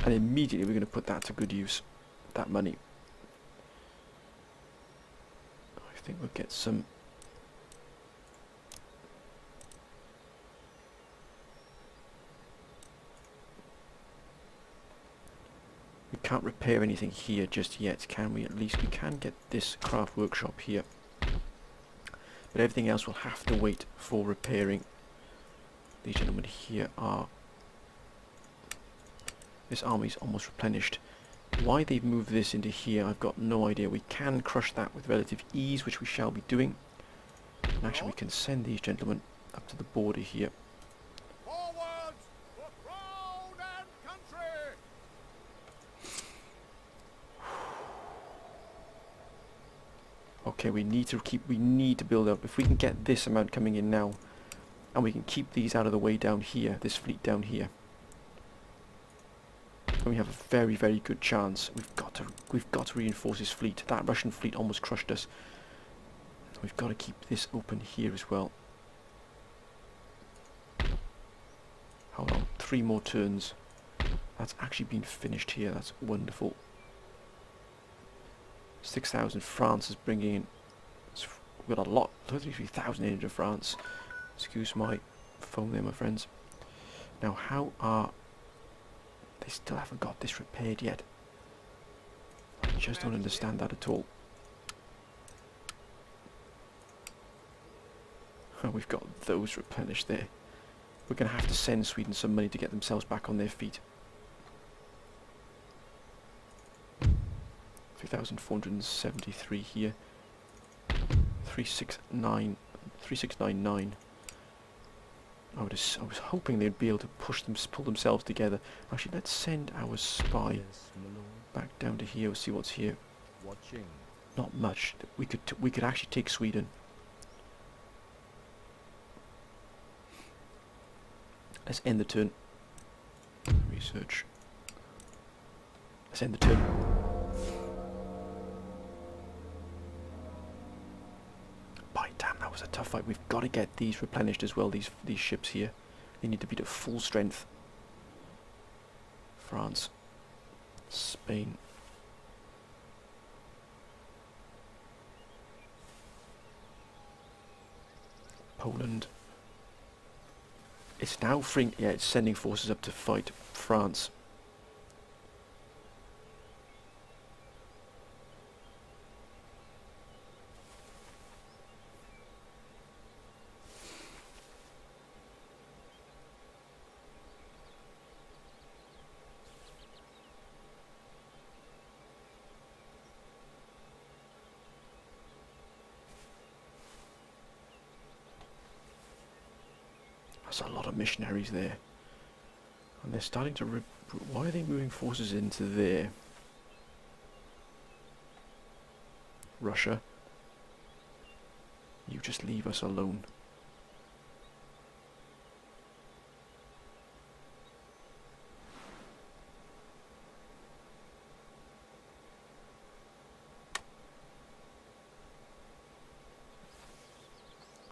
Speaker 1: And immediately we're going to put that to good use. That money. I think we'll get some... We can't repair anything here just yet, can we? At least we can get this craft workshop here. But everything else will have to wait for repairing. These gentlemen here are... This army's almost replenished. Why they've moved this into here, I've got no idea. We can crush that with relative ease, which we shall be doing. And actually we can send these gentlemen up to the border here.
Speaker 2: Forward for crown and country.
Speaker 1: Okay, we need to build up. If we can get this amount coming in now, and we can keep these out of the way down here, this fleet down here, then we have a very, very good chance. We've got to reinforce this fleet. That Russian fleet almost crushed us. We've got to keep this open here as well. Hold on, 3 more turns. That's actually been finished here. That's wonderful. 6,000 France is bringing in. We've got a lot, 33,000 into France. Excuse my phone there, my friends. Now, how are... They still haven't got this repaired yet. I just don't understand that at all. We've got those replenished there. We're going to have to send Sweden some money to get themselves back on their feet. 3,473 here. 3699. I was hoping they'd be able to pull themselves together. Actually, let's send our spy
Speaker 3: Yes, my lord.
Speaker 1: back down to here. We'll see what's here.
Speaker 3: Watching.
Speaker 1: Not much. We could actually take Sweden. Let's end the turn. Research. Let's end the turn. By damn, that was a tough fight. We've got to get these replenished as well, these ships here. They need to be to full strength. France. Spain. Poland. It's now freeing... Yeah, it's sending forces up to fight France. That's a lot of missionaries there. And they're starting to... Why are they moving forces into there? Russia. You just leave us alone.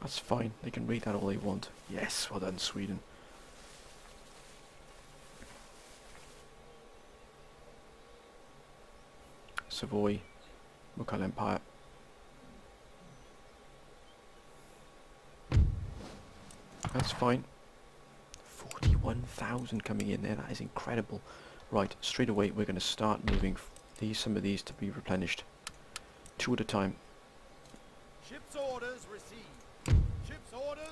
Speaker 1: That's fine. They can read that all they want. Yes, well done, Sweden. Savoy. Mughal Empire. That's fine. 41,000 coming in there. That is incredible. Right, straight away we're going to start moving some of these to be replenished. 2 at a time.
Speaker 2: Ship's orders received. Ship's orders.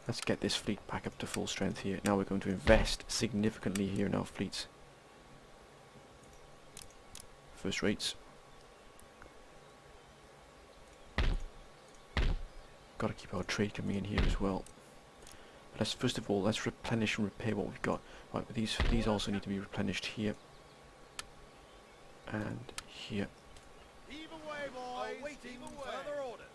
Speaker 1: Let's get this fleet back up to full strength here. Now we're going to invest significantly here in our fleets. First rates. Got to keep our trade coming in here as well. But let's first of all let's replenish and repair what we've got. Right, but these also need to be replenished here and here.
Speaker 2: Heave away, boys. Awaiting further orders.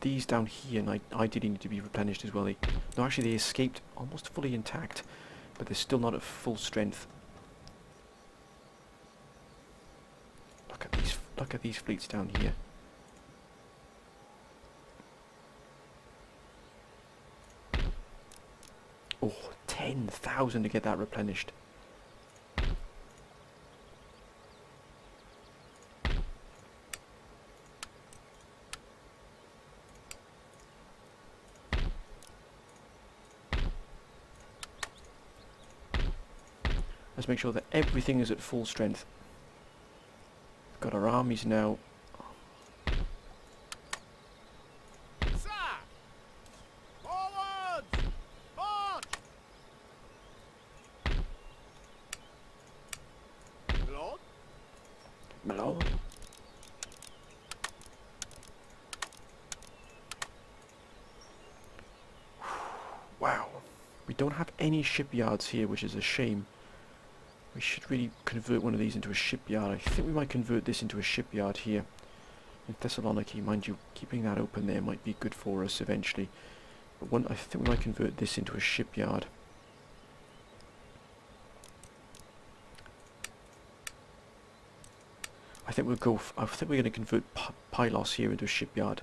Speaker 1: These down here ideally need to be replenished as well. No, actually they escaped almost fully intact, but they're still not at full strength. Look at these fleets down here. Oh, 10,000 to get that replenished. Let's make sure that everything is at full strength. We've got our armies now.
Speaker 2: Sir! Forwards! March! Lord?
Speaker 1: Hello? Wow. We don't have any shipyards here, which is a shame. We should really convert one of these into a shipyard. I think we might convert this into a shipyard here in Thessaloniki. Mind you, keeping that open there might be good for us eventually. But I think we might convert this into a shipyard. I think we're going to convert Pylos here into a shipyard.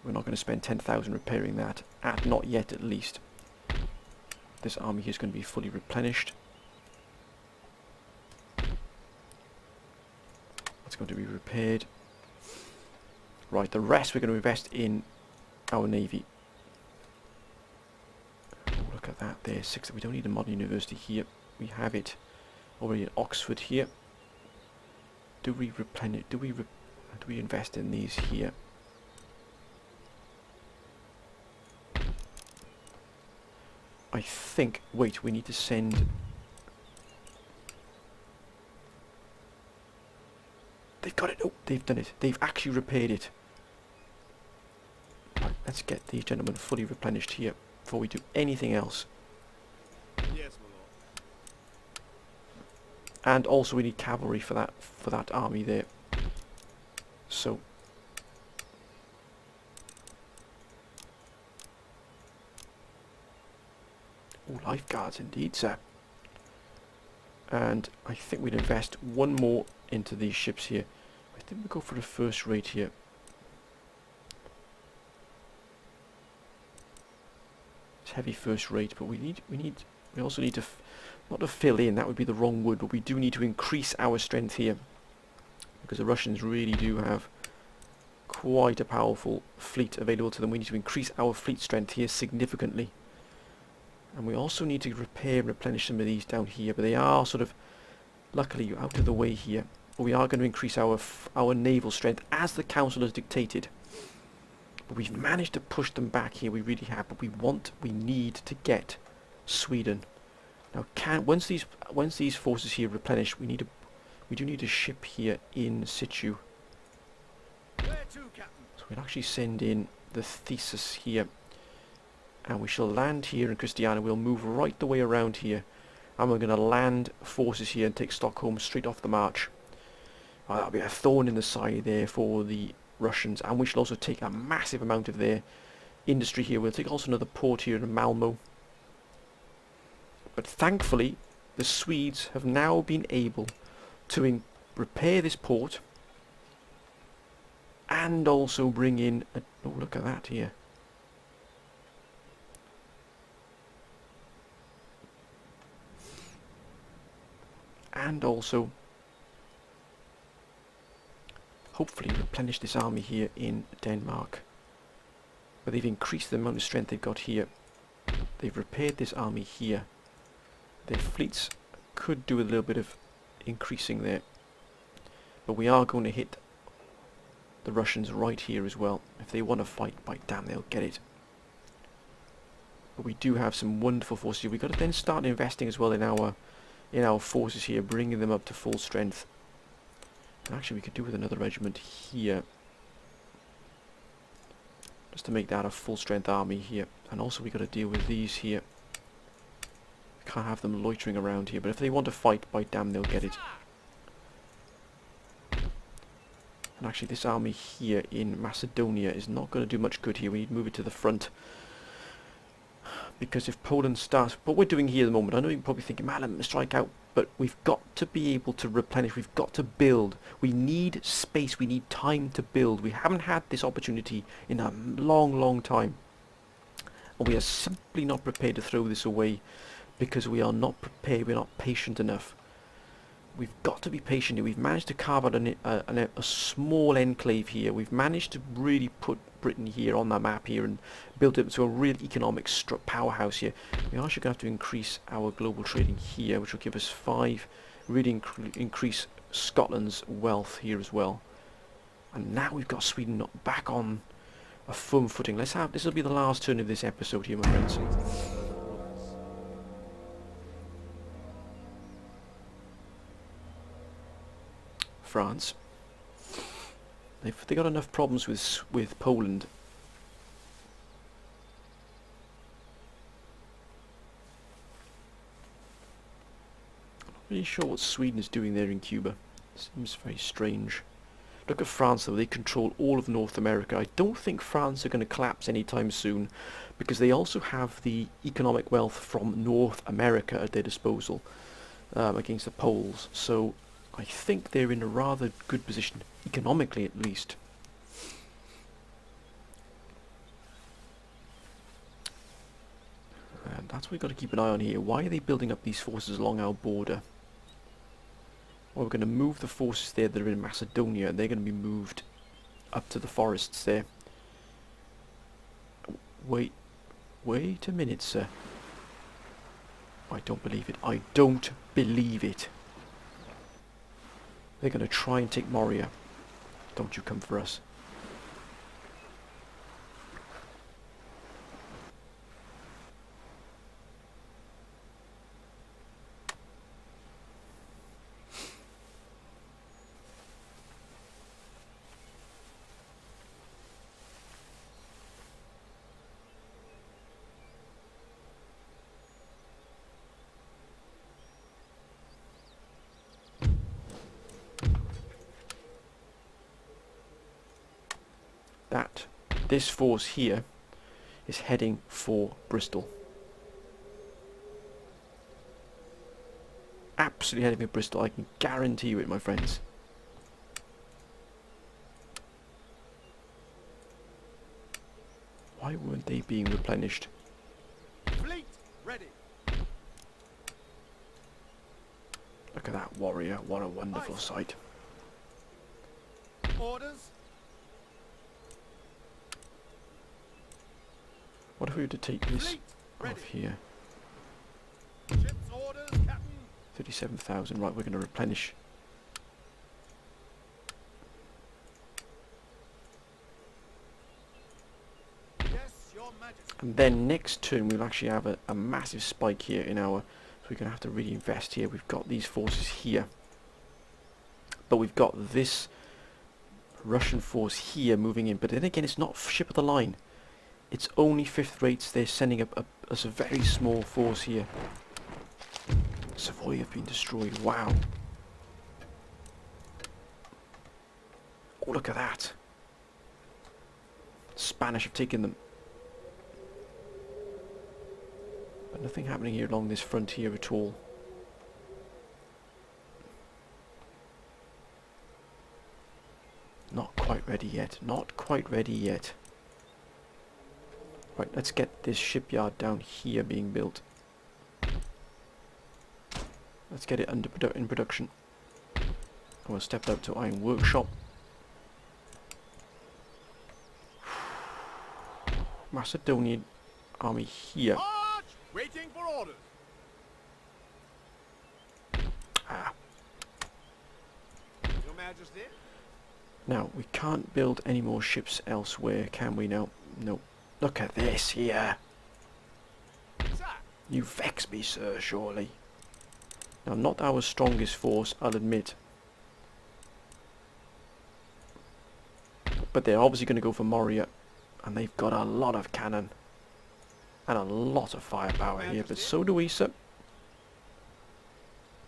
Speaker 1: We're not going to spend 10,000 repairing that. Not yet, at least. This army here is going to be fully replenished. That's going to be repaired. Right, the rest we're going to invest in our navy. Oh, look at that there. We don't need a modern university here. We have it already at Oxford here. Do we replenish? Do we invest in these here? I think... Wait, we need to send... They've got it! Oh, they've done it. They've actually repaired it. Right, let's get these gentlemen fully replenished here before we do anything else.
Speaker 2: Yes, my lord.
Speaker 1: And also we need cavalry for that army there. So Oh, lifeguards indeed, sir. And I think we'd invest one more into these ships here. I think we'll go for the first rate here. It's heavy first rate, but we also need to, not to fill in, that would be the wrong word, but we do need to increase our strength here. Because the Russians really do have quite a powerful fleet available to them. We need to increase our fleet strength here significantly. And we also need to repair and replenish some of these down here, but they are sort of, luckily, out of the way here. But we are going to increase our naval strength as the Council has dictated. But we've managed to push them back here, we really have, but we need to get Sweden. Now, once these forces here replenish, we do need a ship here in situ.
Speaker 2: Where to, Captain?
Speaker 1: So we'll actually send in the Thesis here. And we shall land here in Christiania. We'll move right the way around here. And we're going to land forces here and take Stockholm straight off the march. That'll be a thorn in the side there for the Russians. And we shall also take a massive amount of their industry here. We'll take also another port here in Malmo. But thankfully, the Swedes have now been able to repair this port. And also bring in... oh, look at that here. And also hopefully replenish this army here in Denmark. But they've increased the amount of strength they've got here. They've repaired this army here. Their fleets could do a little bit of increasing there. But we are going to hit the Russians right here as well. If they want to fight, by damn, they'll get it. But we do have some wonderful forces here. We've got to then start investing as well in our forces here, bringing them up to full strength. And actually we could do with another regiment here, just to make that a full strength army here. And also we got to deal with these here. We can't have them loitering around here, but if they want to fight, by damn, they'll get it. And actually this army here in Macedonia is not going to do much good here. We need to move it to the front. Because if Poland starts... what we're doing here at the moment, I know you're probably thinking, man, I'm going to strike out. But we've got to be able to replenish. We've got to build. We need space. We need time to build. We haven't had this opportunity in a long, long time. And we are simply not prepared to throw this away. Because we are not prepared. We're not patient enough. We've got to be patient here. We've managed to carve out a small enclave here. We've managed to really put Britain here on the map here and build it to a real economic powerhouse here. We're actually going to have to increase our global trading here, which will give us 5, really increase Scotland's wealth here as well. And now we've got Sweden back on a firm footing. This will be the last turn of this episode here, my friends. France. They got enough problems with Poland. I'm not really sure what Sweden is doing there in Cuba. Seems very strange. Look at France though, they control all of North America. I don't think France are going to collapse anytime soon, because they also have the economic wealth from North America at their disposal against the Poles. So I think they're in a rather good position, economically at least. And that's what we've got to keep an eye on here. Why are they building up these forces along our border? Well, we're going to move the forces there that are in Macedonia, and they're going to be moved up to the forests there. Wait a minute, sir. I don't believe it. I don't believe it. They're going to try and take Moria. Don't you come for us. This force here is heading for Bristol. absolutely heading for Bristol. I can guarantee you it, my friends. Why weren't they being replenished?
Speaker 2: Fleet ready.
Speaker 1: Look at that warrior. What a wonderful sight.
Speaker 2: Orders.
Speaker 1: What if we were to take this
Speaker 2: Fleet ready.
Speaker 1: off here?
Speaker 2: Ship's orders, Captain.
Speaker 1: 37,000. Right, we're going to replenish.
Speaker 2: Yes, Your Majesty.
Speaker 1: And then next turn we'll actually have a massive spike here in our... So we're going to have to really invest here. We've got these forces here. But we've got this Russian force here moving in. But then again, it's not ship of the line. It's only 5th rates. They're sending up a very small force here. Savoy have been destroyed. Wow. Oh, look at that. Spanish have taken them. But nothing happening here along this frontier at all. Not quite ready yet. Not quite ready yet. Right, let's get this shipyard down here being built. Let's get it in production. And we'll step out to Iron Workshop. Macedonian army here.
Speaker 2: March! Waiting for orders.
Speaker 1: Ah.
Speaker 2: Your Majesty.
Speaker 1: Now, we can't build any more ships elsewhere, can we now? No. Look at this here.
Speaker 2: Sir.
Speaker 1: You vex me, sir, surely. Now, not our strongest force, I'll admit. But they're obviously going to go for Moria. And they've got a lot of cannon. And a lot of firepower here. But so do we, sir.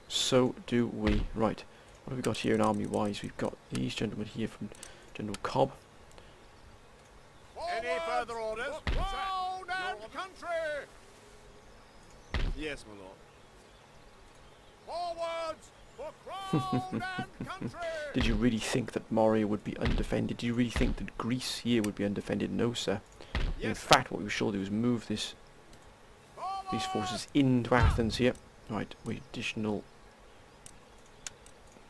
Speaker 1: So do we. Right. What have we got here in army-wise? We've got these gentlemen here from General Cobb.
Speaker 2: Any further orders? For crown and country! Yes, my lord. Forwards! For crown and country!
Speaker 1: Did you really think that Moria would be undefended? Did you really think that Greece here would be undefended? No, sir.
Speaker 2: Yes,
Speaker 1: In
Speaker 2: sir.
Speaker 1: fact, what we should do is move these forces into Athens here. Right, we additional...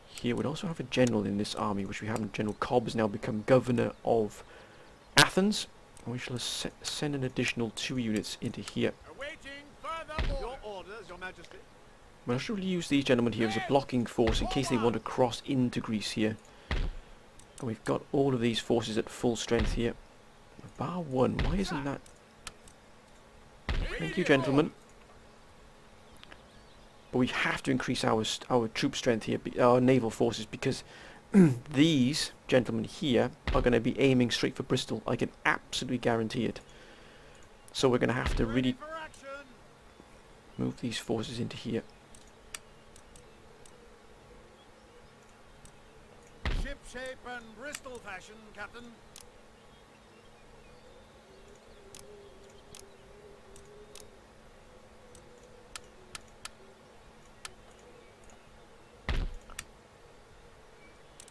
Speaker 1: Here, we'd also have a general in this army, which we haven't. General Cobb has now become governor of Athens. And we shall send an additional 2 units into here.
Speaker 2: Awaiting further orders. Your orders, Your Majesty.
Speaker 1: Well, I should use these gentlemen here as a blocking force in case they want to cross into Greece here. And we've got all of these forces at full strength here. Bar 1, why isn't that... Thank you, gentlemen. But we have to increase our troop strength here, our naval forces, because these gentlemen here are going to be aiming straight for Bristol. I can absolutely guarantee it. So we're going to have to really
Speaker 2: For action.
Speaker 1: move these forces into here.
Speaker 2: Ship shape and Bristol fashion, Captain.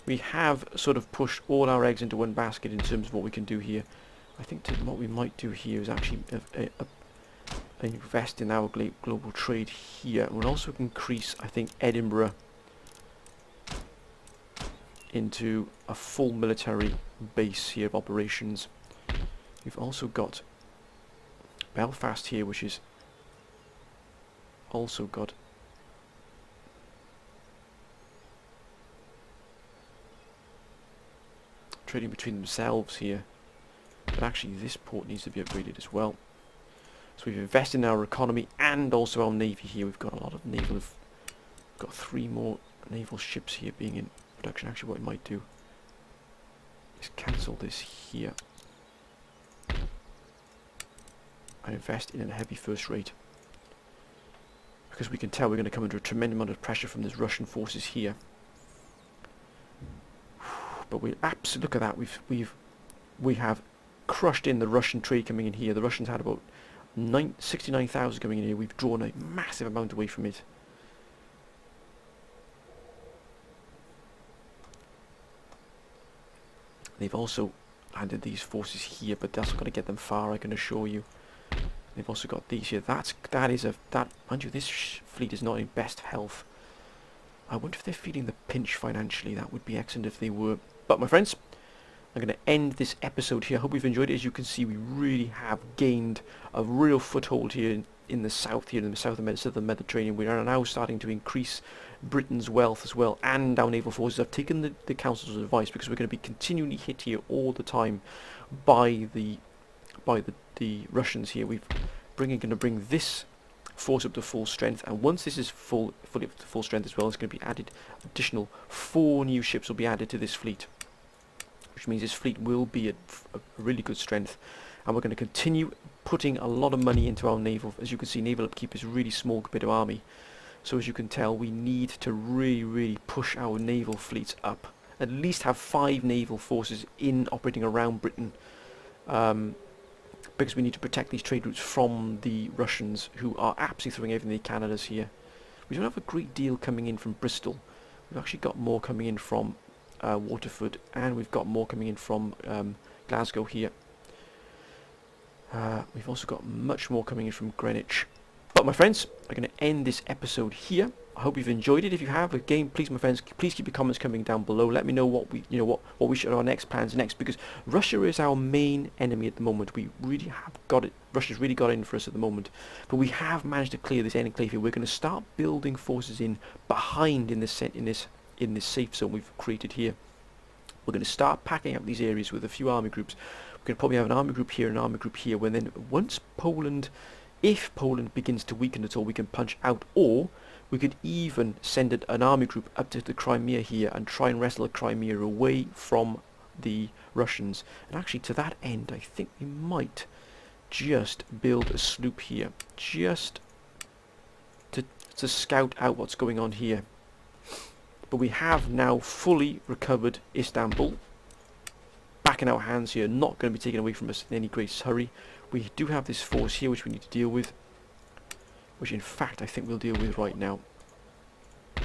Speaker 1: We have sort of pushed all our eggs into one basket in terms of what we can do here. I think what we might do here is actually invest in our global trade here. We'll also increase, I think, Edinburgh into a full military base here of operations. We've also got Belfast here, which is also got trading between themselves here, but actually this port needs to be upgraded as well. So we've invested in our economy and also our navy here. We've got a lot of naval, we've got 3 more naval ships here being in production. Actually, what we might do is cancel this here and invest in a heavy first rate, because we can tell we're going to come under a tremendous amount of pressure from these Russian forces here. But we absolutely, look at that, we have crushed in the Russian trade coming in here. The Russians had about 69,000 coming in here. We've drawn a massive amount away from it. They've also landed these forces here, but that's not going to get them far, I can assure you. They've also got these here. Mind you, this fleet is not in best health. I wonder if they're feeling the pinch financially. That would be excellent if they were. But my friends, I'm going to end this episode here. I hope you've enjoyed it. As you can see, we really have gained a real foothold here in the south, here in the southern Mediterranean. We are now starting to increase Britain's wealth as well, and our naval forces. I've taken the council's advice, because we're going to be continually hit here all the time by the Russians here. We're going to bring this force up to full strength, and once this is fully up to full strength as well, it's going to be added additional 4 new ships will be added to this fleet, which means this fleet will be at a really good strength. And we're going to continue putting a lot of money into our naval. As you can see, naval upkeep is a really small bit of army, so as you can tell, we need to really push our naval fleets up. At least have 5 naval forces operating around Britain, because we need to protect these trade routes from the Russians, who are absolutely throwing everything they can at us here. We don't have a great deal coming in from Bristol. We've actually got more coming in from Waterford, and we've got more coming in from Glasgow here. We've also got much more coming in from Greenwich. But my friends, I'm going to end this episode here. I hope you've enjoyed it. If you have, again, please, my friends, please keep your comments coming down below. Let me know what we should our next plans next, because Russia is our main enemy at the moment. We really have got it. Russia's really got in for us at the moment, but we have managed to clear this enclave here. We're going to start building forces in behind in this safe zone we've created here. We're going to start packing up these areas with a few army groups. We're going to probably have an army group here, an army group here. When then once if Poland begins to weaken at all, we can punch out, or we could even send an army group up to the Crimea here and try and wrestle the Crimea away from the Russians. And actually, to that end, I think we might just build a sloop here, just to scout out what's going on here. But we have now fully recovered Istanbul, back in our hands here, not going to be taken away from us in any great hurry. We do have this force here which we need to deal with, which in fact I think we'll deal with right now. But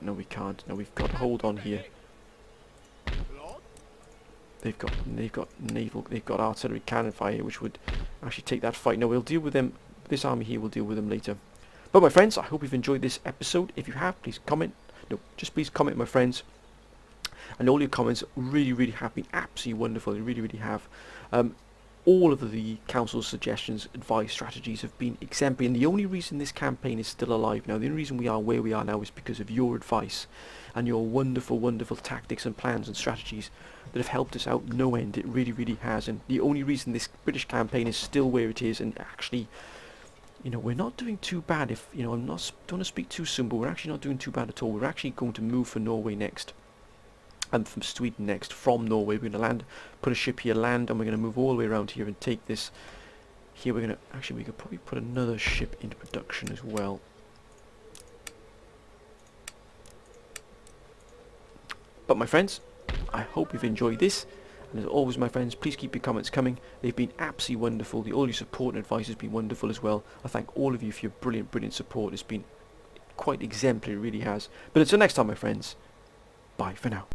Speaker 1: no, we can't. No, we've got to hold on here. They've got artillery cannon fire here, which would actually take that fight. No, we'll deal with them. This army here will deal with them later. But my friends, I hope you've enjoyed this episode. If you have, please comment. No, just please comment, my friends. And all your comments really have been absolutely wonderful. They really have. All of the council's suggestions, advice, strategies have been exemplary, and the only reason this campaign is still alive now, the only reason we are where we are now, is because of your advice and your wonderful tactics and plans and strategies that have helped us out no end. It really has. And the only reason this British campaign is still where it is, and actually, we're not doing too bad. If I'm don't want to speak too soon, but we're actually not doing too bad at all. We're actually going to move for Norway next, and from Sweden next. From Norway, we're going to land, put a ship here, land, and we're going to move all the way around here and take this. Here we're going to, actually we could probably put another ship into production as well. But my friends, I hope you've enjoyed this. And as always, my friends, please keep your comments coming. They've been absolutely wonderful. All your support and advice has been wonderful as well. I thank all of you for your brilliant support. It's been quite exemplary, it really has. But until next time, my friends, bye for now.